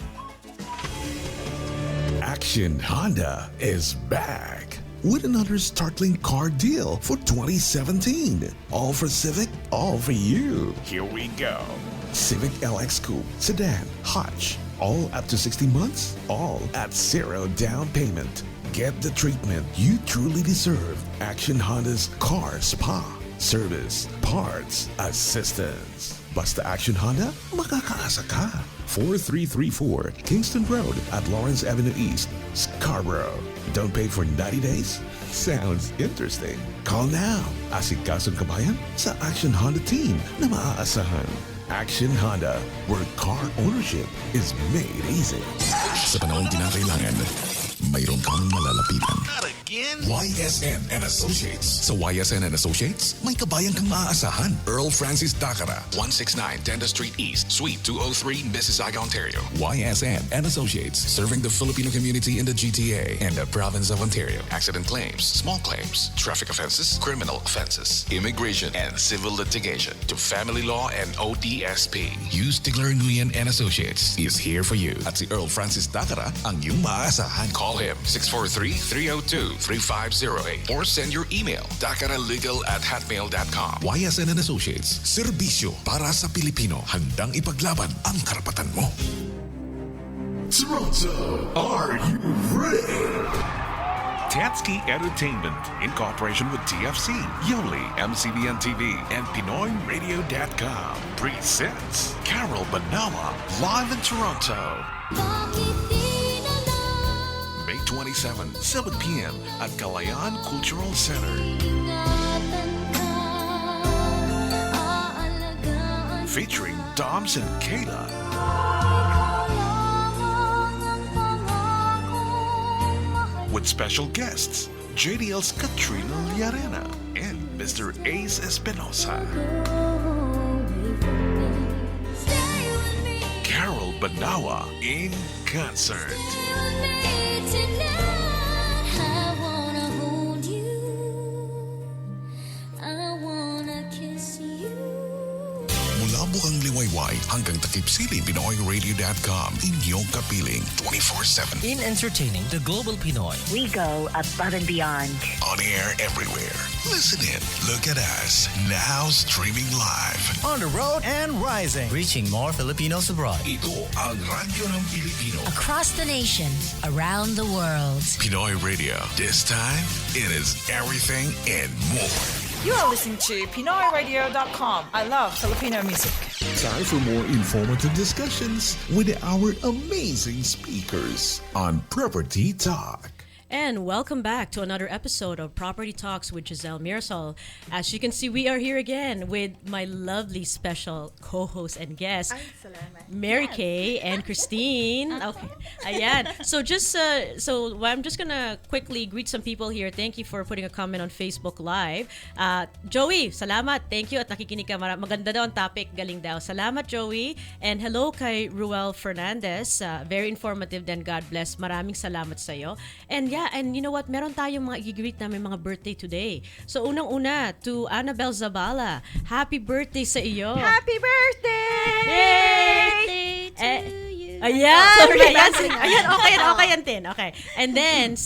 Action Honda is back with another startling car deal for 2017. All for Civic, all for you. Here we go. Civic LX Coupe, Sedan, Hutch, all up to 60 months, all at zero down payment. Get the treatment you truly deserve. Action Honda's Car Spa, Service, Parts, Assistance. Basta Action Honda, makakaasa ka. 4334 Kingston Road at Lawrence Avenue East, Scarborough. Don't pay for 90 days? Sounds interesting. Call now. Asikasong kabayan sa Action Honda team na maaasahan. Action Honda, where car ownership is made easy. Sa panahong kinakailangan, mayroon kang malalapitan. Not again? YSN and Associates. Sa YSN and Associates, may kabayan kang maaasahan. Earl Francis Dacara, 169 Dundas Street East, Suite 203, Mississauga, Ontario. YSN and Associates, serving the Filipino community in the GTA and the province of Ontario. Accident claims, small claims, traffic offenses, criminal offenses, immigration and civil litigation, to family law and ODSP. Hugh Stigler Nguyen and Associates is here for you. At si Earl Francis Dacara, ang iyong maaasahan. Call him 643-302-3508 or send your email dacaralegal@hotmail.com. YSN and Associates, serbisyo para sa Pilipino, handang ipaglaban ang karapatan mo. Toronto, are you ready? Tatsky Entertainment, in cooperation with TFC, Yoli, MCBN TV, and PinoyRadio.com, presents Carol Banawa live in Toronto. May 27, 7 p.m. at Kalayaan Cultural Center. Featuring Doms and Kayla. With special guests, JDL's Katrina Llarena and Mr. Ace Espinosa. Carol Banawa in concert. Mula Bukang Liwayway hanggang Takip Silim, PinoyRadio.com, inyong kapiling 24/7. In entertaining the global Pinoy. We go above and beyond. On air everywhere. Listen in. Look at us. Now streaming live. On the road and rising. Reaching more Filipinos abroad. Ito ang Radyo ng Pilipino. Across the nation, around the world. Pinoy Radio. This time, it is everything and more. You are listening to PinoyRadio.com. I love Filipino music. Time for more informative discussions with our amazing speakers on Property Talk. And welcome back to another episode of Property Talks with Giselle Mirasol. As you can see, we are here again with my lovely special co-host and guest, Ay, salamat. Mary Kay and Christine. Okay, ayan. So I'm just gonna quickly greet some people here. Thank you for putting a comment on Facebook Live. Joey, salamat. Thank you at nakikinig ka. Maganda daw ang topic. Galing daw. Salamat, Joey. And hello kay Ruel Fernandez. Very informative din. God bless. Maraming salamat sa iyo. And Yeah, and you know what? Meron tayong mga i-greet na may mga birthday today. So, unang-una, to Annabelle Zabala, happy birthday sa iyo. Happy birthday! Yay! To you. Ayan! Sorry, ayan, dancing. okay yan, Tin. Okay. And then,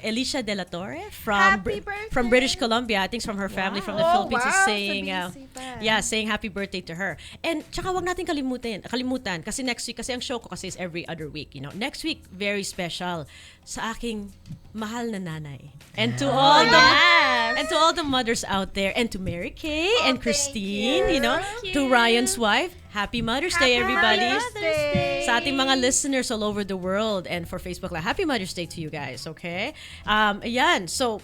Alicia De La Torre Happy birthday! from British Columbia, I think from her family from the Oh, Philippines, is wow, saying, sa BC pa. saying happy birthday to her. And tsaka wag natin kalimutan, kasi next week, kasi ang show ko kasi is every other week, you know. Next week, very special sa aking mahal na nanay. And to all the mothers out there, and to Mary Kay and thank Christine, you. you know, to Ryan's wife, Happy Mother's Day, everybody. Mother's Day. Sa ating mga listeners all over the world and for Facebook Live, Happy Mother's Day to you guys, okay? Ayan, so,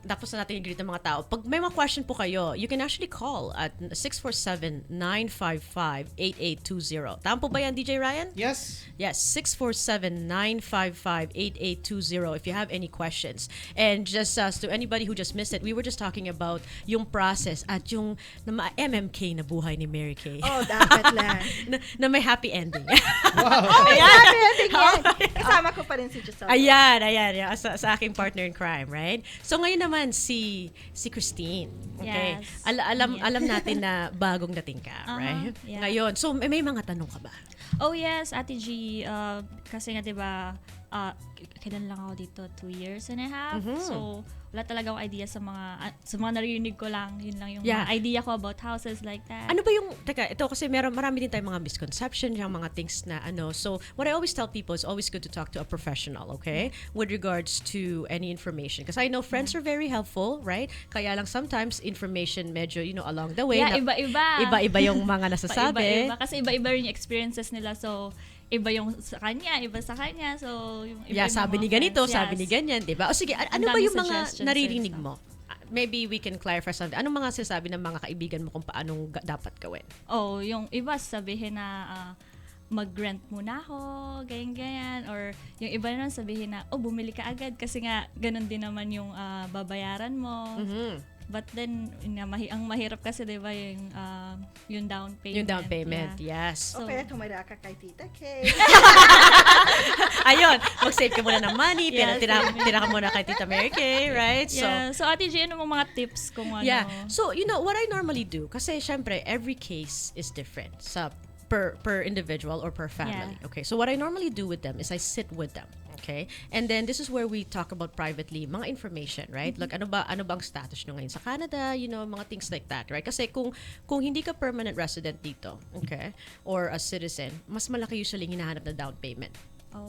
tapos na natin i-greet ng mga tao. Pag may mga question po kayo, you can actually call at 647-955-8820. Tama po ba yan, DJ Ryan? Yes. Yes, 647-955-8820 if you have any questions. And just to anybody who just missed it, we were just talking about yung process at yung MMK na buhay ni Mary Kay. Oh, dapat lang. na may happy ending. Oh, may happy ending yan. Kasama ko pa rin si Giselle. Ayan, sa aking partner in crime, right? So ngayon naman si Christine. Okay? Yes. Alam natin na bagong dating ka, right? Yeah. Ngayon, so may mga tanong ka ba? Oh yes, Ate G, kasi nga 'di ba, kailan lang ako dito, 2 years and a half. So wala talaga akong idea sa mga narinig ko lang. Yun lang yung mga idea ko about houses like that. Ano ba yung, ito kasi marami din tayong mga misconception, yung mga things na so what I always tell people is always good to talk to a professional, okay? With regards to any information. Because I know friends are very helpful, right? Kaya lang sometimes information medyo, along the way. Yeah, iba-iba. Iba-iba yung mga nasasabi. Iba-iba. Kasi iba-iba rin yung experiences nila. So, iba yung sa kanya, iba sa kanya. So, yung iba yung sabi ni mga ganito, friends, sabi ni ganyan, di ba? O sige, ano ba daming yung mga suggestions naririnig and mo? Maybe we can clarify something. Anong mga sinasabi ng mga kaibigan mo kung paanong dapat gawin? Oh, yung iba sabihin na mag-rent muna ako, ganyan. Or yung iba naman sabihin na, bumili ka agad kasi nga ganun din naman yung babayaran mo. But then, ang mahirap kasi, di ba, yung down payment. Yung down payment, yes. So, kaya tumira ka kay Tita Kay. Ayun, mag-save ka muna ng money, tira ka muna kay Tita Mary Kay, right? So Ate G, ano mga tips kung ano? Yeah, so, what I normally do, kasi syempre, every case is different sa per individual or per family. Yeah. Okay, so what I normally do with them is I sit with them. Okay? And then this is where we talk about privately mga information, right? Like ano ba ang status nyo ngayon sa Canada, mga things like that, right? Kasi kung hindi ka permanent resident dito, okay, or a citizen, mas malaki usually hinahanap na down payment.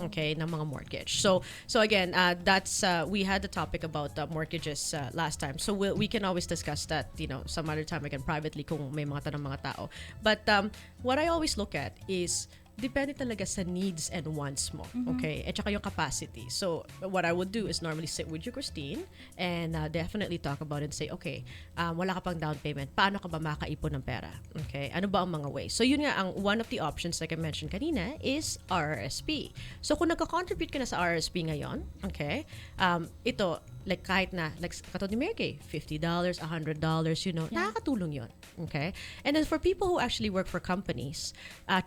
Okay, ng mga mortgage. So again, that's we had the topic about mortgages last time. So we can always discuss that, some other time again privately kung may mga tanong mga tao. But what I always look at is depende talaga sa needs and wants mo, okay? At saka yung capacity. So, what I would do is normally sit with you, Christine, and definitely talk about it and say, okay, wala ka pang down payment. Paano ka ba makaipon ng pera? Okay? Ano ba ang mga ways? So, yun nga, one of the options, like I mentioned kanina, is RRSP. So, kung nagka-contribute ka na sa RRSP ngayon, okay, ito, like kahit na, like katulad ni Mary Kay, $50, $100, nakakatulong yun. Okay? And then for people who actually work for companies,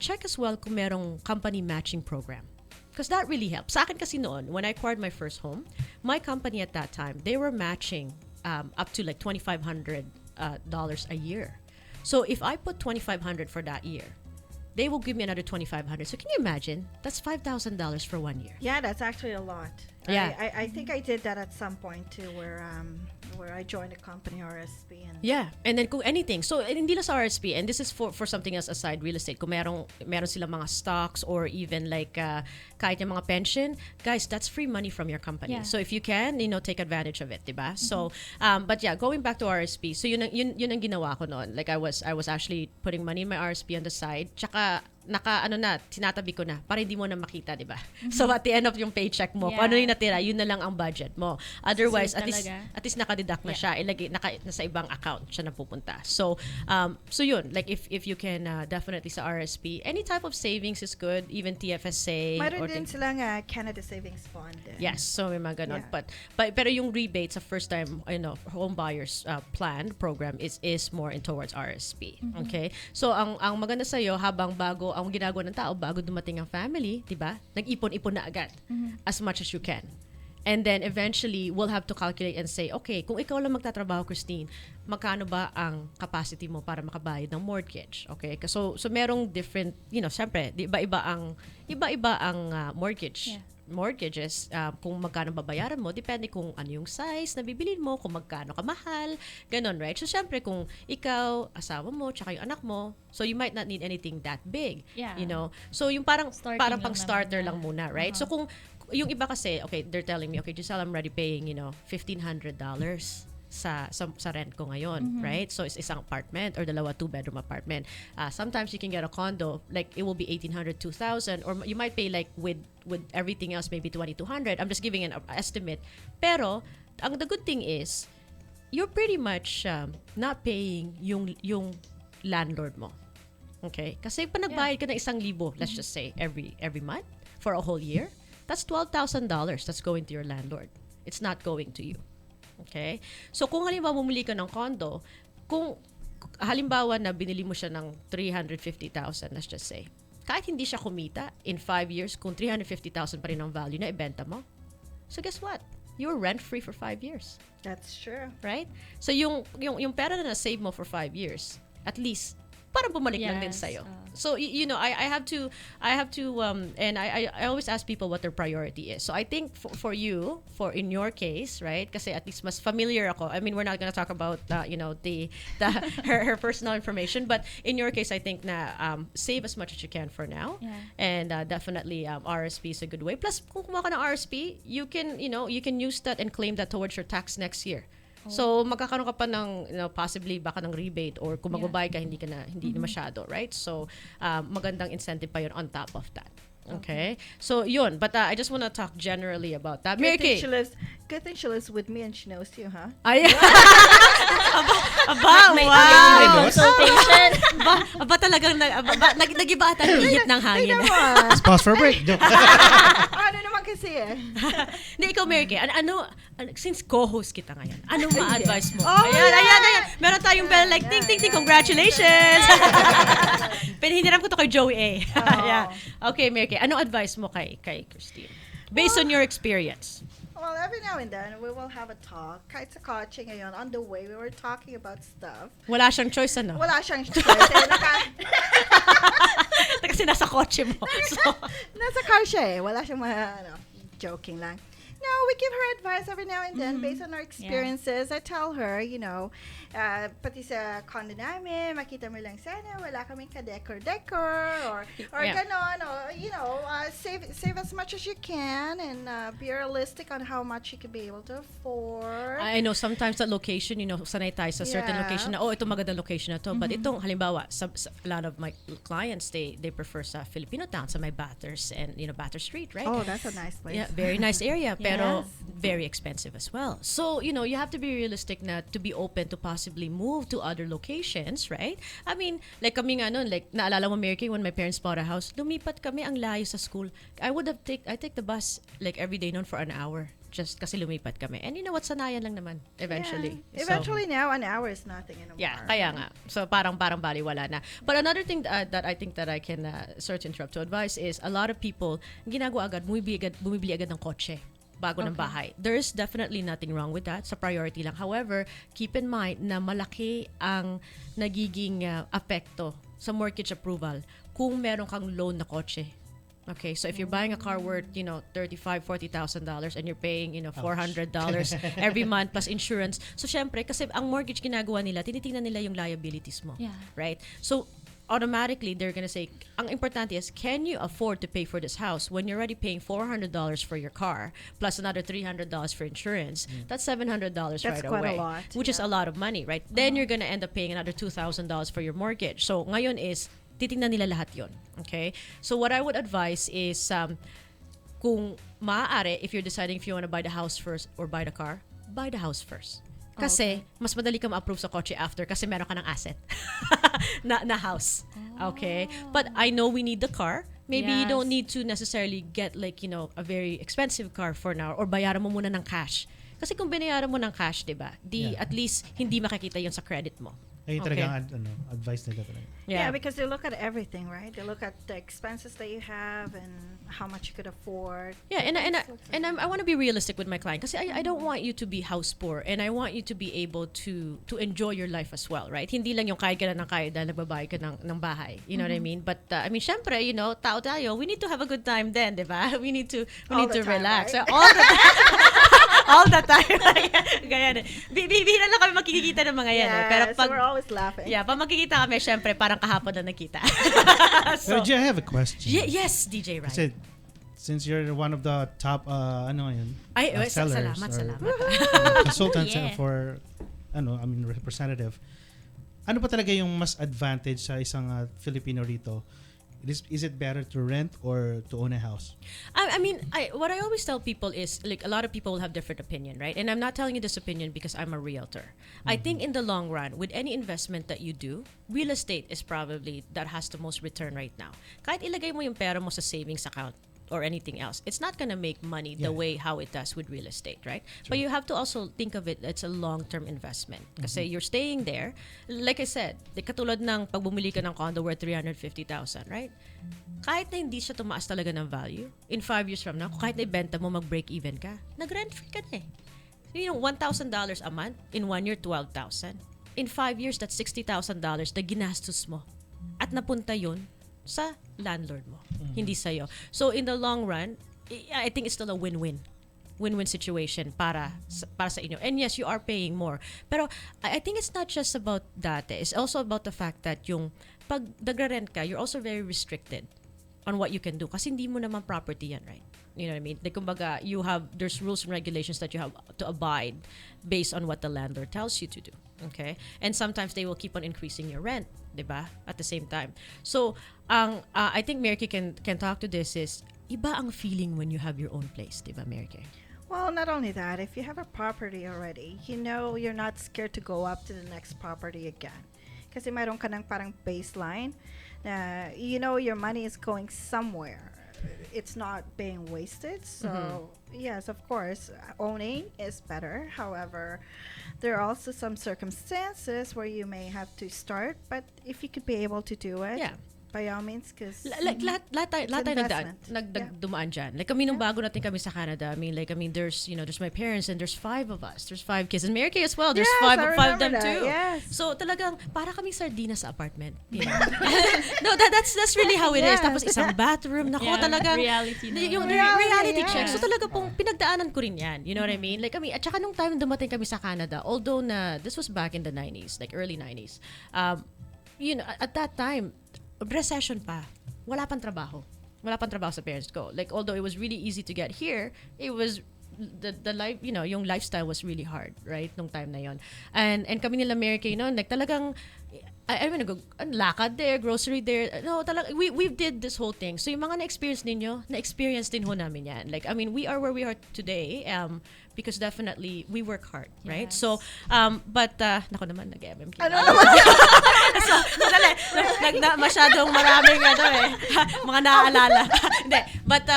check as well kung merong company matching program. Because that really helps. Sa akin kasi noon, when I acquired my first home, my company at that time, they were matching up to like $2,500 a year. So if I put $2,500 for that year, they will give me another $2,500. So can you imagine? That's $5,000 for 1 year. Yeah, that's actually a lot. Yeah. I think I did that at some point too, where I joined a company, RSP. And then kung anything, so hindi lang sa RSP, and this is for something else aside real estate, kung meron silang mga stocks or even like kahit yung mga pension, guys, that's free money from your company. Yeah. So if you can, take advantage of it, diba? So, but yeah, going back to RSP, so yun ang ginawa ko noon. Like I was actually putting money in my RSP on the side, tsaka tinatabi ko na para hindi mo na makita, di ba? So at the end of yung paycheck mo, kung ano yung natira, yun na lang ang budget mo. Otherwise, at least nakadeduct na siya, nasa ibang account siya na pupunta. So yun, like if you can definitely sa RSP, any type of savings is good, even TFSA. Mayroon din silang Canada Savings Fund. Yes, so may mga ganon. Yeah. Pero yung rebate sa first time, home buyers plan program is more in towards RSP. Okay? So ang maganda sa iyo habang bago So, ang ginagawa ng tao, bago dumating ang family, di ba? Nag-ipon-ipon na agad as much as you can. And then eventually, we'll have to calculate and say, okay, kung ikaw lang magtatrabaho, Christine, magkano ba ang capacity mo para makabayad ng mortgage? Okay? So merong different, syempre, iba-iba ang mortgage. Yeah. Mortgages, kung magkano babayaran mo, depende kung ano yung size na bibilin mo, kung magkano kamahal, ganon, right? So, syempre, kung ikaw, asawa mo, tsaka yung anak mo, so you might not need anything that big, Yeah. So, yung parang Starting pang lang starter naman, lang muna, right? So, kung yung iba kasi, okay, they're telling me, okay, Giselle, I'm already paying, $1,500 sa rent ko ngayon, right? So, it's isang apartment or dalawa, 2-bedroom apartment. Sometimes you can get a condo, like it will be 1,800, 2,000, or you might pay like with everything else, maybe 2,200. I'm just giving an estimate. Pero, the good thing is, you're pretty much not paying yung landlord mo. Okay? Kasi pag nagbayad ka ng 1,000, let's just say, every month for a whole year, that's $12,000 that's going to your landlord. It's not going to you. Okay? So, kung halimbawa bumili ka ng condo, kung halimbawa na binili mo siya ng 350,000, let's just say, kahit hindi siya kumita, in 5 years, kung 350,000 pa rin ang value na ibenta mo, so guess what? You're rent-free for 5 years. That's true. Right? So, yung pera na na-save mo for 5 years, at least, parang bumalik lang din sa'yo. So, I have to, and I always ask people what their priority is. So, I think for you, in your case, right? Kasi at least mas familiar ako. I mean, we're not gonna talk about, her personal information, but in your case, I think na save as much as you can for now. Yeah. And definitely, RSP is a good way. Plus, kung kumuha ka ng RSP, you can use that and claim that towards your tax next year. So, magkakaroon ka pa ng, possibly baka ng rebate or kung magbabayad ka, hindi na masyado, right? So, magandang incentive pa yun on top of that. Okay? So, yun. But I just want to talk generally about that. Mary Kay. Good thing she lives with me and she knows you, huh? Ay, wow! Consultation. Aba talagang, nag-iba ata ang ihip ng hangin. Let's pause for a break. Joke. Ano naman kasi eh. Hindi, ikaw, Mary Kay, since co-host kita ngayon, anong ma-advise mo? Oh, Ayan. Meron tayong bell like, ting, ting, ting, congratulations! Pero hiniram ko to kay Joey A. Yeah. Okay, Mary Kay, anong advice mo kay Christine? Based on your experience. Well, every now and then, we will have a talk. Kahit sa kotse ngayon, on the way, we were talking about stuff. Wala siyang choice, ano? Wala siyang choice. Kasi nasa kotse mo. So. Nasa car siya eh. Wala siyang joking lang. No, we give her advice every now and then based on our experiences. I tell her, pati sa condo namin, makita mo lang sana, wala kaming ka-decor-decor or ganon, or, save as much as you can and be realistic on how much you can be able to afford. I know sometimes that location, sanay tayo sa certain location na, ito magandang location na to. But itong, halimbawa, a lot of my clients, they prefer sa Filipino town, sa may Bathurst and, Bathurst Street, right? Oh, that's a nice place. Yeah, very nice area. Pero very expensive as well. So, you have to be realistic na to be open to possibly move to other locations, right? I mean, like kami nga noon, like naalala mo, Mary Kay, when my parents bought a house, lumipat kami ang layo sa school. I take the bus like every day noon for an hour just kasi lumipat kami. And you know what, sanayan lang naman eventually. Yeah. Eventually now, an hour is nothing anymore. Yeah, kaya nga. So parang baliwala na. But another thing that I think that I can sorry to interrupt to advise is a lot of people, ginagawa agad, bumibili agad ng kotse bago ng bahay. There's definitely nothing wrong with that. Sa priority lang. However, keep in mind na malaki ang nagiging apekto sa mortgage approval kung meron kang loan na kotse. Okay, so if you're buying a car worth, $35,000, $40,000 and you're paying, $400 every month plus insurance. So, syempre, kasi ang mortgage ginagawa nila, tinitingnan nila yung liabilities mo. Yeah. Right? So, automatically, they're gonna say, ang importante is, can you afford to pay for this house when you're already paying $400 for your car plus another $300 for insurance? That's $700 That's right quite away, a lot, which is a lot of money, right? Then you're gonna end up paying another $2,000 for your mortgage. So ngayon is titingnan nila lahat yon. Okay? So what I would advise is, kung maaari, if you're deciding if you want to buy the house first or buy the car, buy the house first. Kasi, mas madali ka ma-approve sa kotse after kasi meron ka ng asset na house. Okay? But I know we need the car. Maybe you don't need to necessarily get like, a very expensive car for now or bayaran mo muna ng cash. Kasi kung binayaran mo ng cash, diba, at least hindi makikita yun sa credit mo. Ay talagang advice nila talaga. Yeah, because they look at everything, right? They look at the expenses that you have and how much you could afford. Yeah, and I want to be realistic with my client kasi I don't want you to be house poor, and I want you to be able to enjoy your life as well, right? Hindi lang yung kaya ka na ng kaya dahil nagbabayad ka ng bahay. You know what I mean? But I mean, syempre, tao tayo, we need to have a good time then, di ba? We need to relax. Right? So, all the time. All the time. Ganyan. Bihira lang kami makikita ng mga yan. Pero so we're always laughing. Yeah, pag makikita kami, syempre, parang kahapon na nakita. So, I have a question. Yes, DJ Ryan. Kasi, since you're one of the top, sellers, salamat. Consultants Yeah. for, representative. Ano pa talaga yung mas advantage sa isang Filipino rito? Is it better to rent or to own a house? What I always tell people is, like, a lot of people will have different opinion, right? And I'm not telling you this opinion because I'm a realtor. I think in the long run, with any investment that you do, real estate is probably that has the most return right now. Kahit ilagay mo yung pera mo sa savings account or anything else, it's not gonna make money the way how it does with real estate, right? But you have to also think of it, it's a long-term investment. Kasi you're staying there. Like I said, katulad ng pag bumili ka ng condo worth 350,000, right? Kahit na hindi siya tumaas talaga ng value, in 5 years from now, kahit na ibenta mo, mag-break even ka, nag-rent free ka na eh. So, $1,000 a month, in 1 year, 12,000. In 5 years, that's $60,000 na ginastos mo. At napunta yun sa landlord mo, hindi sa'yo. So in the long run, I think it's still a win-win situation para sa inyo. And yes, you are paying more. Pero I think it's not just about that. It's also about the fact that yung pag nagre-rent ka, you're also very restricted on what you can do kasi hindi mo naman property yan, right? You know what I mean? Like, kumbaga, there's rules and regulations that you have to abide based on what the landlord tells you to do. Okay? And sometimes they will keep on increasing your rent, diba? At the same time. So, I think Mary can talk to this is, iba ang feeling when you have your own place, diba, Mary? Well, not only that, if you have a property already, you're not scared to go up to the next property again. Kasi mayroon ka ng parang baseline na, your money is going somewhere. It's not being wasted. So, yes, of course, owning is better. However, there are also some circumstances where you may have to start, but if you could be able to do it, by all means, because lahat tayo nagdumaan dyan. Like kami nung bago natin kami sa Canada, there's my parents and there's 5 of us. There's 5 kids. And Mary Kay as well. There's 5 of them too. Yes. So talagang para kaming sardinas sa apartment. No, that's really how it is. Tapos isang bathroom. Nako, talagang reality yung reality check. So talaga pong pinagdaanan ko rin yan. You know what I mean? Like at saka nung time dumating kami sa Canada, although this was back in the 90s, like early 90s. At that time, recession pa. Wala pang trabaho sa parents ko. Like, although it was really easy to get here, it was the life, yung lifestyle was really hard, right? Nung time na yon. And kami nila Mary Kay noon, like talagang lakad there, grocery there. No, talaga, we did this whole thing. So yung mga na-experience ninyo, na-experience din ho namin yan. Like, we are where we are today because definitely we work hard, right? Yes. So, but, nako naman, nag-MMK. Ano naman? So, masyadong maraming mga naaalala. Hindi. But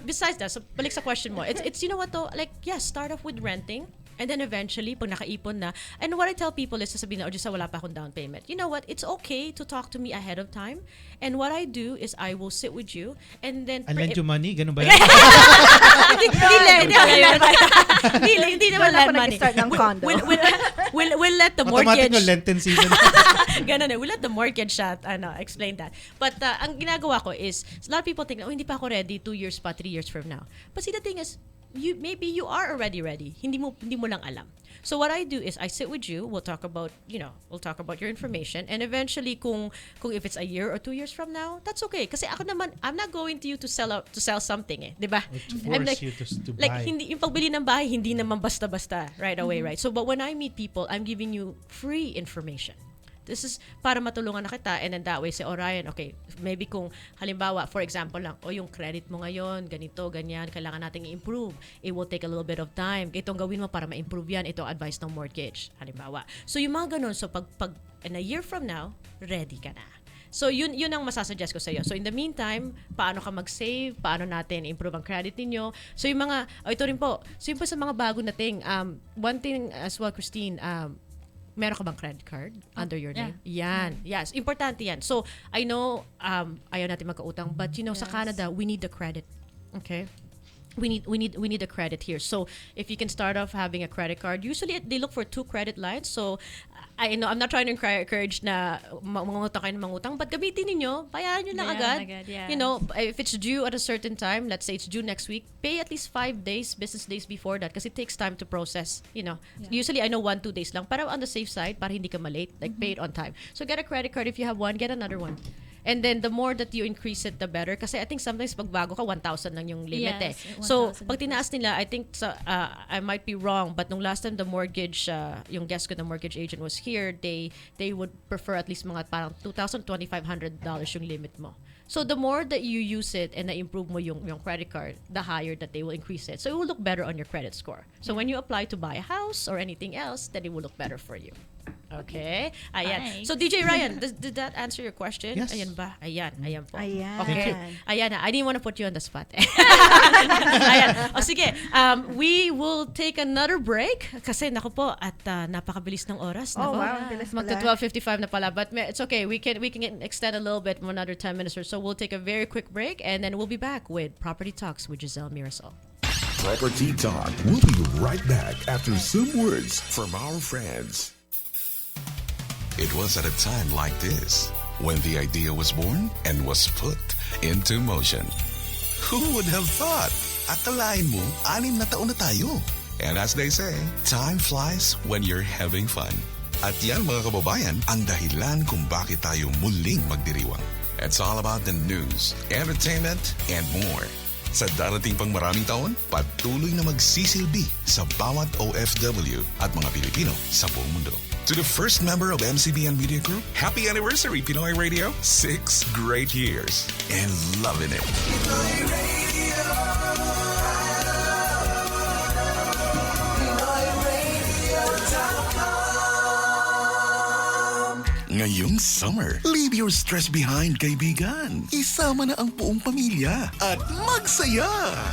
besides that, so balik sa question mo, it's you know what though, like, yes, start off with renting. And then eventually, pag nakaipon na, and what I tell people is, sasabihin na, wala pa akong down payment. You know what? It's okay to talk to me ahead of time. And what I do is I will sit with you and then... I lend you money? Ganun ba yan? Hindi naman lend money. Start ng condo. We'll let the mortgage... Automatic no Lenten season. Ganun we'll let the mortgage explain that. But ang ginagawa ko is, a lot of people think, hindi pa ako ready 2 years pa, 3 years from now. But see, the thing is, maybe you are already ready. Hindi mo lang alam. So what I do is I sit with you. We'll talk about your information, and eventually, kung if it's a year or 2 years from now, that's okay. Kasi ako naman, I'm not going to you to sell something, di ba? I'm like, you to buy. Like hindi yung pagbili ng bahay, hindi naman basta-basta right away, right? So but when I meet people, I'm giving you free information. This is para matulungan na kita, and then that way say, Ryan, okay, maybe kung halimbawa, for example lang, yung credit mo ngayon, ganito, ganyan, kailangan nating i-improve. It will take a little bit of time. Itong gawin mo para ma-improve yan, itong advice ng mortgage, halimbawa. So yung mga ganun, so pag in a year from now, ready ka na. So yun ang masasuggest ko sa iyo. So in the meantime, paano ka mag-save, paano natin improve ang credit ninyo. So yung mga ito rin po. So yung po sa mga bago nating one thing as well, Christine, meron ka bang credit card under your yeah. name? Yan. Yes. Importante yan. So, I know, ayaw natin magkautang, but sa Canada, we need the credit. Okay? We need a credit here. So if you can start off having a credit card, usually they look for 2 credit lines. So I know I'm not trying to encourage na mangutang kayo ng mangutang, but gamitin niyo, bayaran niyo lang agad. Yes. If it's due at a certain time, let's say it's due next week, pay at least 5 days, business days before that, because it takes time to process. Usually I know 1-2 days lang, para on the safe side, para hindi ka malate, like pay it on time. So get a credit card. If you have one, get another one. And then the more that you increase it, the better. Kasi I think sometimes pag bago ka, 1,000 lang yung limit So, pag tinaas nila, I think, I might be wrong, but nung last time the mortgage, yung guest ko, the mortgage agent was here, they would prefer at least mga parang $2,000, $2,500 yung limit mo. So the more that you use it and na-improve mo yung credit card, the higher that they will increase it. So it will look better on your credit score. So when you apply to buy a house or anything else, then it will look better for you. Okay? Ayan. Nice. So DJ Ryan, did that answer your question? Yes. Ayan ba? Ayan po. Ayan. Okay. Ayan na. I didn't want to put you on the spot. Ayan. O sige, we will take another break kasi naku po at napakabilis ng oras. Oh, Nako. wow. Bilis pala. Magta 12:55 na pala, but it's okay. We can extend a little bit, another 10 minutes or so. We'll take a very quick break and then we'll be back with Property Talks with Giselle Mirasol. Property Talk. We'll be right back after some words from our friends. It was at a time like this when the idea was born and was put into motion. Who would have thought? Akalain mo, 6 na taon na tayo. And as they say, time flies when you're having fun. At yan mga kababayan, ang dahilan kung bakit tayo muling magdiriwang. It's all about the news, entertainment, and more. Sa darating pang maraming taon, patuloy na magsisilbi sa bawat OFW at mga Pilipino sa buong mundo. To the first member of MCBN Media Group, happy anniversary, Pinoy Radio. 6 great years and loving it. Pinoy Radio. Pinoy Radio.com. Ngayong summer, leave your stress behind, kaibigan. Isama na ang buong pamilya at magsaya.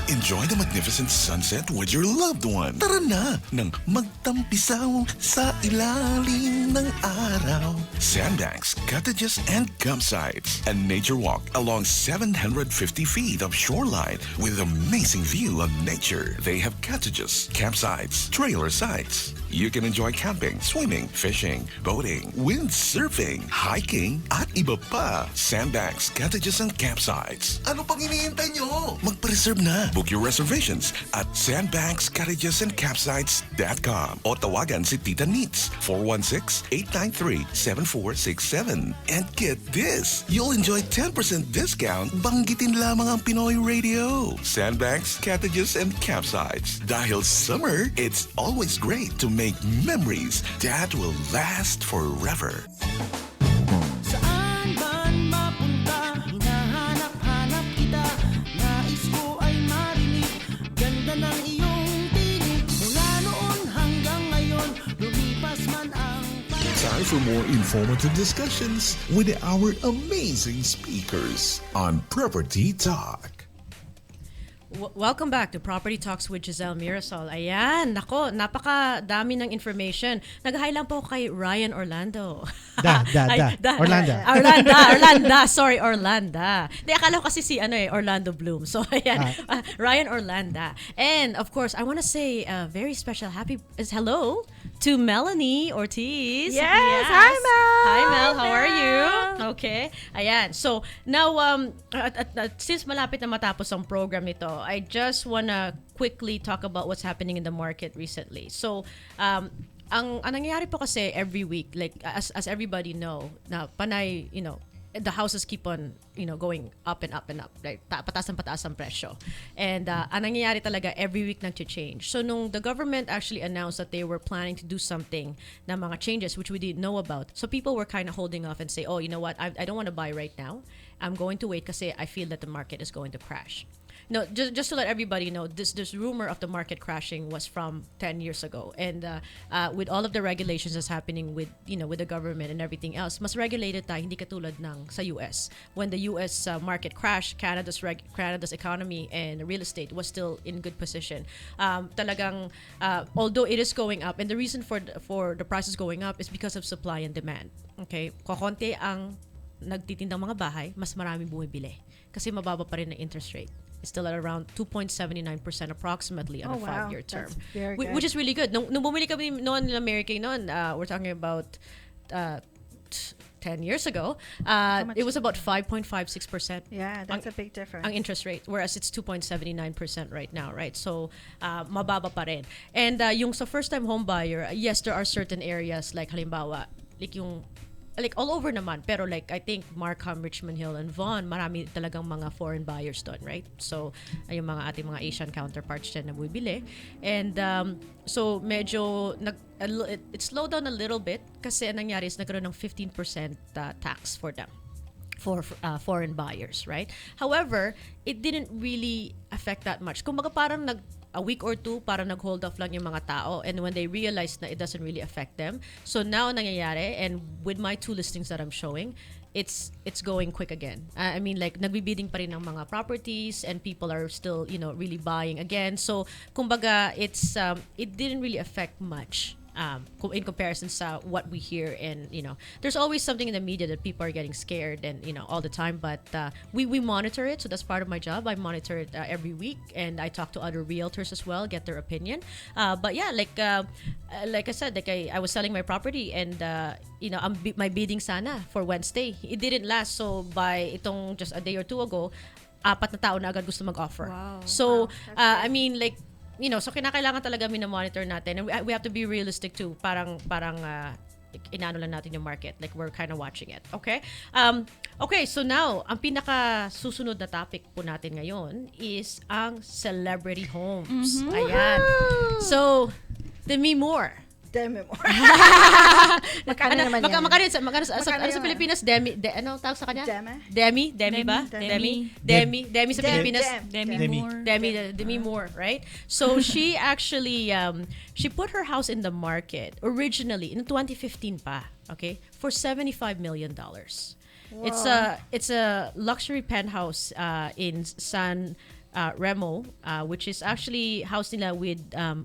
Enjoy the magnificent sunset with your loved one. Tara na nang magtampisaw sa ilalim ng araw. Sandbanks, cottages, and campsites. A nature walk along 750 feet of shoreline with amazing view of nature. They have cottages, campsites, trailer sites. You can enjoy camping, swimming, fishing, boating, windsurfing, hiking, at iba pa. Sandbanks, cottages, and campsites. Ano pang iniintay nyo? Magpa-reserve na. Book your reservations at sandbankscottagesandcampsites.com o tawagan si Tita Neats 416-893-7467. And get this, you'll enjoy 10% discount. Banggitin lamang ang Pinoy Radio. Sandbanks, cottages, and campsites. Dahil summer, it's always great to make memories that will last forever. Saan man mapunta, hinahanap-hanap kita. Nais ko ay marinig, ganda ng iyong tinig. Mula noon hanggang ngayon, lumipas man ang Time for more informative discussions with our amazing speakers on Property Talk. Welcome back to Property Talks with Giselle Mirasol. Ayan, nako, napakadami ng information. Nag-hi lang po kay Ryan Orlando. Orlando. Sorry, Orlando. Di, akala ko kasi si Orlando Bloom. So, ayan, Ryan Orlando. And, of course, I want to say a very special hello to Melanie Ortiz. Yes. Hi, Mel. Hi, Mel. How are you? Okay. Ayan. So, now, since malapit na matapos ang program nito, I just wanna quickly talk about what's happening in the market recently. So, ang nangyayari po kasi every week, like as everybody know, na panay, the houses keep on, going up and up and up. Like, pataas ang presyo. And ang nangyayari talaga, every week nag-change. So, nung the government actually announced that they were planning to do something na mga changes which we didn't know about, so people were kind of holding off and say, oh, you know what, I don't want to buy right now. I'm going to wait kasi I feel that the market is going to crash. no, just to let everybody know, this rumor of the market crashing was from 10 years ago, and with all of the regulations that's happening with with the government and everything else, mas regulated tayo, hindi katulad ng sa US. When the US market crashed, Canada's economy and real estate was still in good position. Talagang although it is going up, and the reason for the prices going up is because of supply and demand. Okay, kokonti ang nagtitindang mga bahay, mas maraming bumibili kasi mababa pa rin ang interest rate. It's still at around 2.79% approximately on a 5-year term. That's very good. Which is really good. Nung bumili kami noon in America noon, we're talking about 10 years ago, it was about 5.56%. Yeah, that's a big difference. Ang interest rate, whereas it's 2.79% right now, right? So, mababa pa rin. And yung sa first-time home buyer, yes, there are certain areas like halimbawa, like all over naman, pero like I think Markham, Richmond Hill, and Vaughan, marami talagang mga foreign buyers doon, right? So, yung mga ating mga Asian counterparts dyan na bumibili. And so, medyo it slowed down a little bit kasi ang nangyari is nagkaroon ng 15% tax for them. For foreign buyers, right? However, it didn't really affect that much. Kumbaga parang a week or two para nag-hold off lang yung mga tao, and when they realized na it doesn't really affect them. So now nangyayari, and with my 2 listings that I'm showing, it's going quick again. I mean, like nagbibidding pa rin ng mga properties, and people are still really buying again. So kumbaga it didn't really affect much. In comparison to what we hear, and there's always something in the media that people are getting scared and all the time, but we monitor it. So that's part of my job. I monitor it every week, and I talk to other realtors as well, get their opinion. But yeah, like I said, like I was selling my property, and my bidding sana for Wednesday, it didn't last. So by itong just a day or two ago, 4 na tao na agad gusto mag-offer. Wow. So I mean, like so kinakailangan talaga monitor natin, and we have to be realistic too. Parang inaano lang natin yung market, like we're kind of watching it. Okay? Okay, so now ang pinaka susunod na topic po natin ngayon is ang celebrity homes. Ayan. So, Demi Moore. Magkano naman yan? Magkano sa Pilipinas? Ano tawag sa kanya? Demi ba? Demi sa Pilipinas. Demi Moore, right? So she actually she put her house in the market originally in 2015 pa, okay, for $75 million. Wow. It's a luxury penthouse in San Remo, which is actually house nila with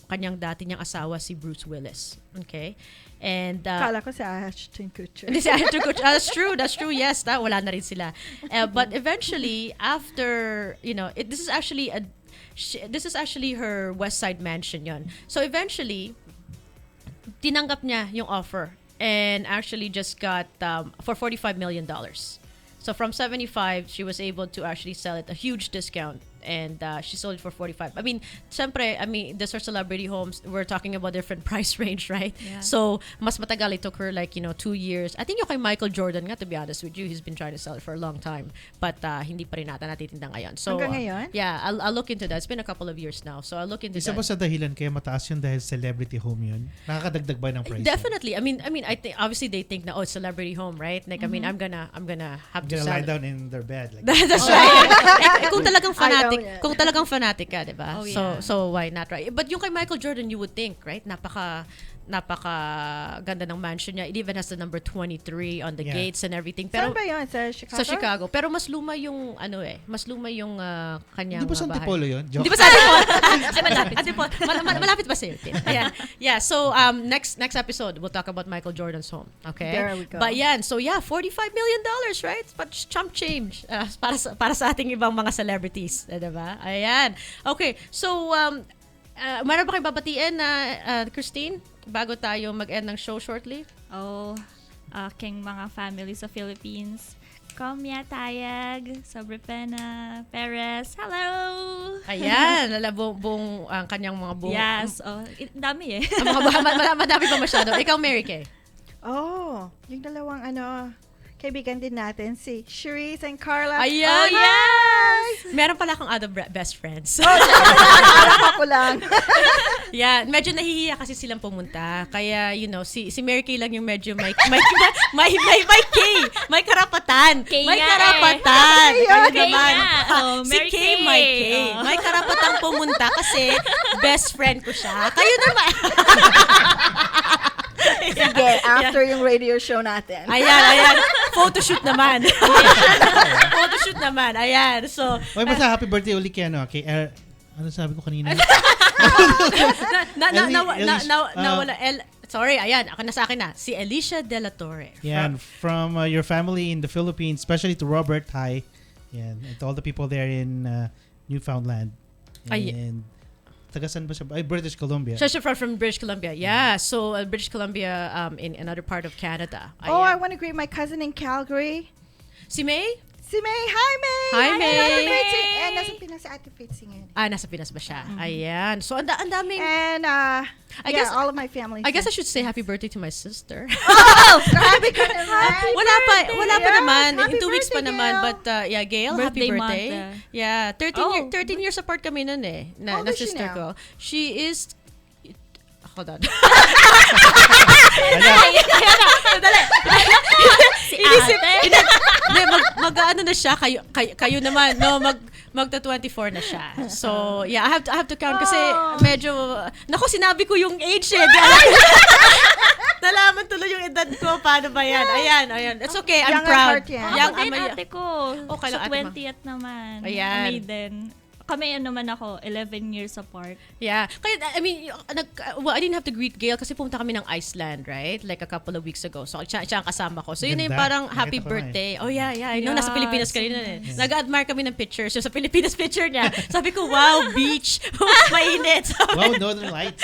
kanyang dati niyang asawa si Bruce Willis. Okay? And kala ko si Ashton Kutcher. Si Ashton Kutcher. That's true. Yes, wala na rin sila. But eventually, after this is actually her West Side mansion yon. So eventually, tinanggap niya yung offer and actually just got for $45 million. So from 75, she was able to actually sell it a huge discount, and she sold it for 45. I mean, these are celebrity homes. We're talking about different price range, right? Yeah. So mas matagal. It took her 2 years. I think yung kay Michael Jordan nga, to be honest with you, he's been trying to sell it for a long time, but hindi pa rin natitinda ngayon. So hanggang ngayon? Yeah, I'll look into that. It's been a couple of years now, so I'll look into Isa that. ba sa dahilan kaya mataas yun dahil celebrity home yun? Nakakadagdag ba ng price? Definitely. I mean, I think obviously they think na it's celebrity home, right? Like, I mean, I'm gonna have to Gonna sell lie it. down in their bed. Like, That's right. Kung talagang Ayaw fanatic ka, 'di ba? Oh, yeah. So why not, right? But yung kay Michael Jordan, you would think, right? Napaka ganda ng mansion niya. It even has the number 23 on the gates and everything. Pero saan ba yun? Sa Chicago? Sa Chicago. Pero mas luma yung kanyang Di ba sa bahay. Antipolo yun? Di ba sa Antipolo? Malapit ba sa'yo? Yeah. So next episode, we'll talk about Michael Jordan's home. Okay? There we go. But yan, so yeah, $45 million, right? But chump change para sa ating ibang mga celebrities. Diba? Ayan. Okay, so meron ba kayo babatiin na Christine? Bago tayo mag-end ng show shortly? Aking mga family sa Philippines. Komya Tayag, Sobrepena, Perez, hello! Ayan, buong ang kanyang mga buong. Yes, dami eh. Madami pa masyado. Ikaw, Mary Kay? Yung dalawang kaibigan din natin, si Cherise and Carla. Ayan. Oh, yes! Meron pala akong other best friends. Harap ako lang. Yeah, medyo nahihiya kasi silang pumunta. Kaya, si Mary Kay lang yung medyo may Kay. May karapatan. Kay May nga karapatan. eh. Kayo Kay naman. nga. Oh, Si Mary Kay, Kay. may Kay. Oh. May karapatang pumunta kasi best friend ko siya. Kayo naman. Sige, after yung radio show natin. Ayan. Photoshoot naman. Photoshoot naman. Ayan. So, Oy, basta happy birthday uli kay ano sabi ko kanina? Sorry, ayan. Ako na sa akin na. Si Alicia De La Torre. Yan, from your family in the Philippines, especially to Robert, hi. Yan, and to all the people there in Newfoundland. And tagasan ba siya? Ay, British Columbia. Siya from British Columbia. Yeah. So, British Columbia in another part of Canada. Oh, I want to greet my cousin in Calgary. Si May? Si May. Hi, May! Hi, May! And nasa Pinas si Ate Fitzy ngayon. Nasa Pinas ba siya? Ayan. So, ang daming... And, I guess all of my family. I guess I should say happy birthday to my sister. Oh, grabe ka naman. Wala pa naman. Happy In 2 weeks pa birthday, naman. Gail. But, Gail, Birthday happy birthday. month, Yeah. 13 years apart kami nun eh. How old Na is she sister now? ko. She is... Hold on. Dali. Si ate. Mag-ano na siya, kayo naman, no, magta-24 na siya. So, yeah, I have to count kasi medyo, sinabi ko yung age eh. Nalaman tuloy yung edad ko, paano ba yan? Ayan. It's okay, I'm Young at proud. heart yan. Ako din, ate ko. Okay lang, So, ate mo. 20th naman. Ayan. Maiden. Kami naman ako, 11 years apart. Yeah. Kaya, I mean, I didn't have to greet Gail kasi pumunta kami ng Iceland, right? Like a couple of weeks ago. So, siya ang kasama ko. So, yun na yung Ganda. parang happy Nakita ko na birthday. Oh, yeah. I know, nasa Yes. Pilipinas kanina eh. Nag-admire kami ng pictures. Yung sa Pilipinas picture niya. Sabi ko, wow, beach. Mainit. Wow, Northern Lights.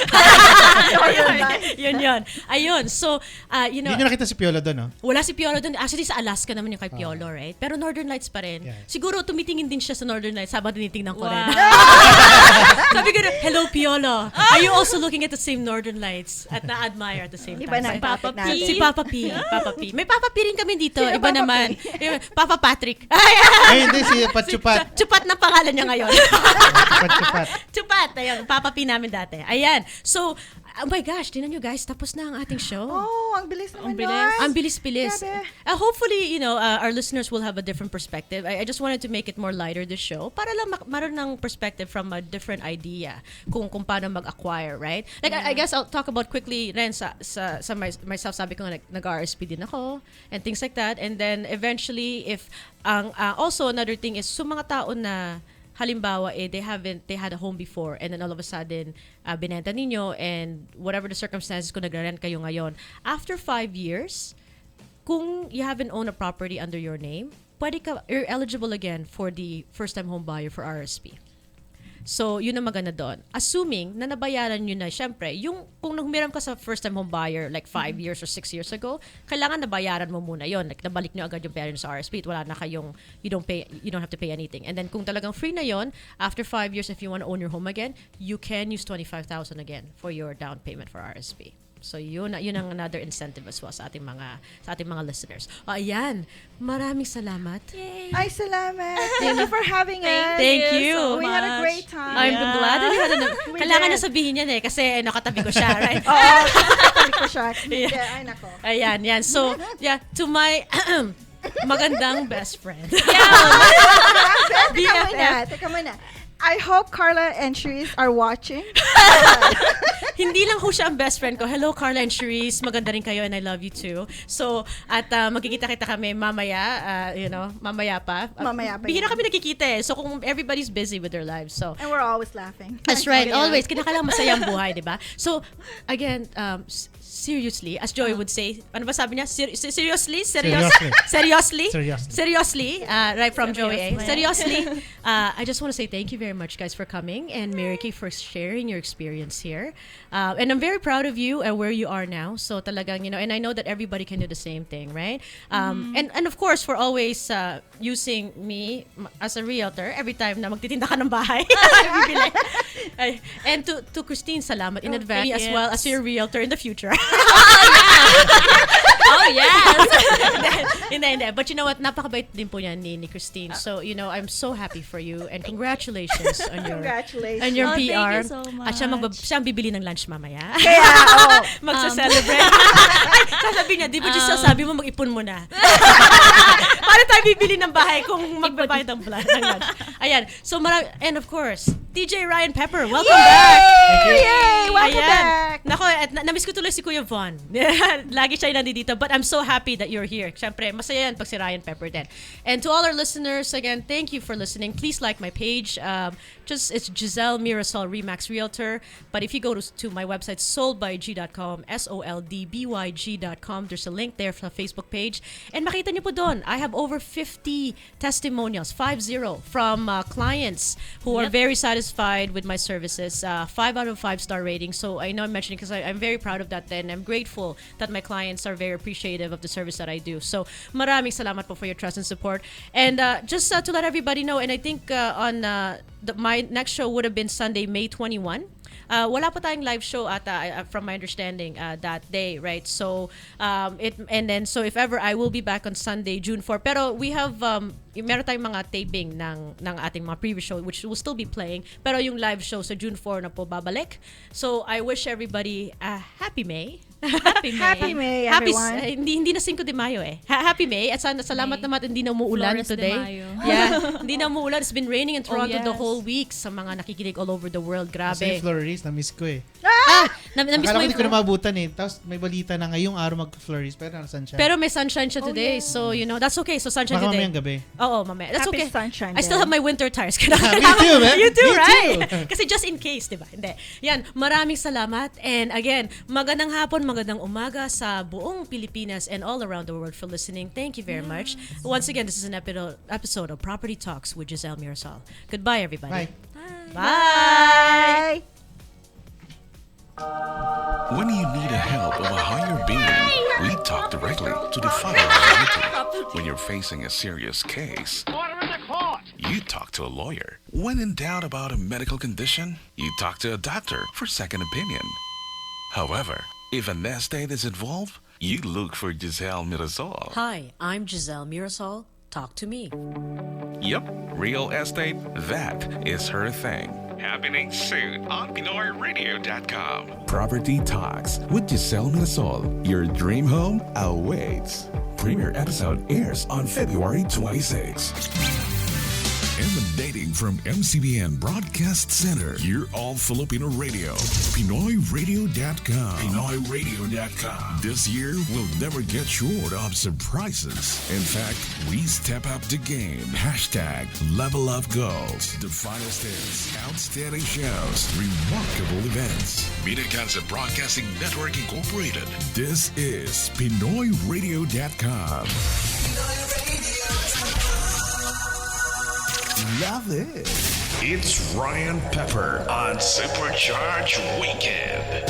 Yun. Ayun. So, Hindi nyo nakita si Piolo doon, no? wala si Piolo doon. Actually, sa Alaska naman yung kay Piolo, right? Pero Northern Lights pa rin. Yeah. Siguro, tumitingin din siya sa Northern Lights habang tinitingnan ko rin. Wow. Sabi ko, hello, Piolo. Are you also looking at the same Northern Lights? At na-admire at the same time. Iba na ang Papa topic P. natin. Si Papa P. Papa P. May Papa P rin kami dito. Sino Iba Papa naman. P? Papa Patrick. Ay, hindi, si Patchupat. Chupat na pangalan niya ngayon. Patchupat. Chupat. Ayun, Papa P namin dati. Ayan. So, oh my gosh, tingnan nyo guys, tapos na ang ating show. Oh, ang bilis naman Ang bilis. nun. Ang bilis-bilis. Grabe. Hopefully, our listeners will have a different perspective. I just wanted to make it more lighter, this show, para lang maroon ng perspective from a different idea kung paano mag-acquire, right? Like, I guess I'll talk about quickly rin sa myself, sabi ko nga, nag-RSP din ako, and things like that. And then, eventually, if, also another thing is, so mga tao na, halimbawa, they had a home before and then all of a sudden, binenta ninyo and whatever the circumstances kung nag-rent kayo ngayon. After 5 years, kung you haven't owned a property under your name, you're eligible again for the first-time home buyer for RSP. So, yun ang maganda doon. Assuming na nabayaran nyo na, syempre, kung humiram ka sa first-time home buyer like 5 years or 6 years ago, kailangan nabayaran mo muna yon. Like, nabalik nyo agad yung pera nyo sa RSP. Wala na kayong, you don't have to pay anything. And then, kung talagang free na yon, after 5 years, if you want to own your home again, you can use 25,000 again for your down payment for RSP. So yun ang another incentive as well sa ating mga listeners. Ayan, maraming salamat. Ay, salamat. Thank you for having us. Thank you. so We had a much. great time. I'm glad that you had We kailangan did. na sabihin yan eh kasi nakatabi ko siya, right? Oo, katabi ko siya. Yeah. Yeah, ay, nako. Ayan, yan. So, yeah, to my magandang best friend. Teka muna. I hope Carla and Cherise are watching. Hindi lang ho siya ang best friend ko. Hello, Carla and Cherise. Maganda rin kayo and I love you too. So, at magkikita-kita kami mamaya, mamaya pa. Mamaya pa Bihira yan. kami nakikita eh. So, kung everybody's busy with their lives. So, And we're always laughing. that's right. Always. Kinakailangan masaya ang buhay, di ba? So, again, seriously, as Joy would say, ano ba sabi niya? Seriously? Right from Joey. Seriously. I just want to say thank you very much, guys, for coming, and Mary Kay for sharing your experience here. And I'm very proud of you and where you are now. So talagang, and I know that everybody can do the same thing, right? And of course, for always using me as a realtor every time na magtitinda ka ng bahay. Bibili. And to Christine, salamat in advance as well as your realtor in the future. Oh, yes! Hindi. But you know what? Napakabait din po yan ni Christine. So, I'm so happy for you and congratulations on your Congratulations. on your Oh, PR. thank you so At siya, much. siya ang bibili ng lunch mamaya. Kaya, oh. Magsa-celebrate. Ay, sasabihin niya, di ba just sabi mo mag-ipon mo na? Paano tayo bibili ng bahay kung magbabayad ng lunch? Ayan. So, and of course, DJ Ryan Pepper, welcome back! Yay! Welcome Ayan. back! Nako, at namiss ko tuloy si Kuya Von. Lagi siya nandito. But I'm so happy that you're here. Siyempre, masaya yan pag si Ryan Pepper din. And to all our listeners, again, thank you for listening. Please like my page. It's Giselle Mirasol Remax Realtor. But if you go to my website, soldbyg.com, soldbyg.com, there's a link there for the Facebook page. And makita niyo po doon, I have over 50 testimonials, 50, from clients who are very satisfied with my services. 5 out of 5 star rating. So I know I'm mentioning because I'm very proud of that, and I'm grateful that my clients are very appreciative of the service that I do. So maraming salamat po for your trust and support. And just to let everybody know, and I think my next show would have been Sunday, May 21. Wala pa tayong live show ata from my understanding that day, right? So so if ever, I will be back on Sunday, June 4. Pero we have meron tayong mga taping ng ating mga previous show which will still be playing. Pero yung live show sa June 4 na po babalik. So I wish everybody a happy May. Happy May. Happy May, everyone. Hindi na 5 de Mayo eh. Happy May. At salamat naman at hindi na umuulan Flores de today. Mayo. Yeah. Hindi na umuulan. It's been raining in Toronto yes. the whole week sa mga nakikinig all over the world. Kasi Grabe. yung flurries, na-miss ko eh. Na-miss Akala mo ko hindi ko na mabutan eh. Tapos may balita na ngayong araw mag-flurries pero nasan siya? Pero may sunshine siya today. So, that's okay. So, sunshine Baka today. mamayang gabi. Oo, mamaya. That's Happy okay. sunshine I still then. have my winter tires. Me too, man. You too, Me right? too. Kasi just in case, diba? Hindi. Yan, maraming salamat. And again, magandang hapon, magandang umaga sa buong Pilipinas and all around the world for listening. Thank you very much. Once again, this is an episode of Property Talks with Giselle Mirasol. Goodbye, everybody. Bye. Bye. When you need a help of a higher being, we talk directly to the Father Almighty. When you're facing a serious case, you talk to a lawyer. When in doubt about a medical condition, you talk to a doctor for second opinion. However, if an estate is involved, you look for Giselle Mirasol. Hi, I'm Giselle Mirasol. Talk to me. Yep, real estate, that is her thing. Happening soon on PinoyRadio.com. Property Talks with Giselle Mirasol. Your dream home awaits. Premiere episode airs on February 26. Emanating from MCBN Broadcast Center, your all-Filipino radio. PinoyRadio.com. PinoyRadio.com. This year will never get short of surprises. In fact, we step up the game. Hashtag Level Up Goals. The finest hits, outstanding shows, remarkable events. Media Cancer Broadcasting Network Incorporated. This is PinoyRadio.com. Love it. It's Ryan Pepper on Supercharged Weekend.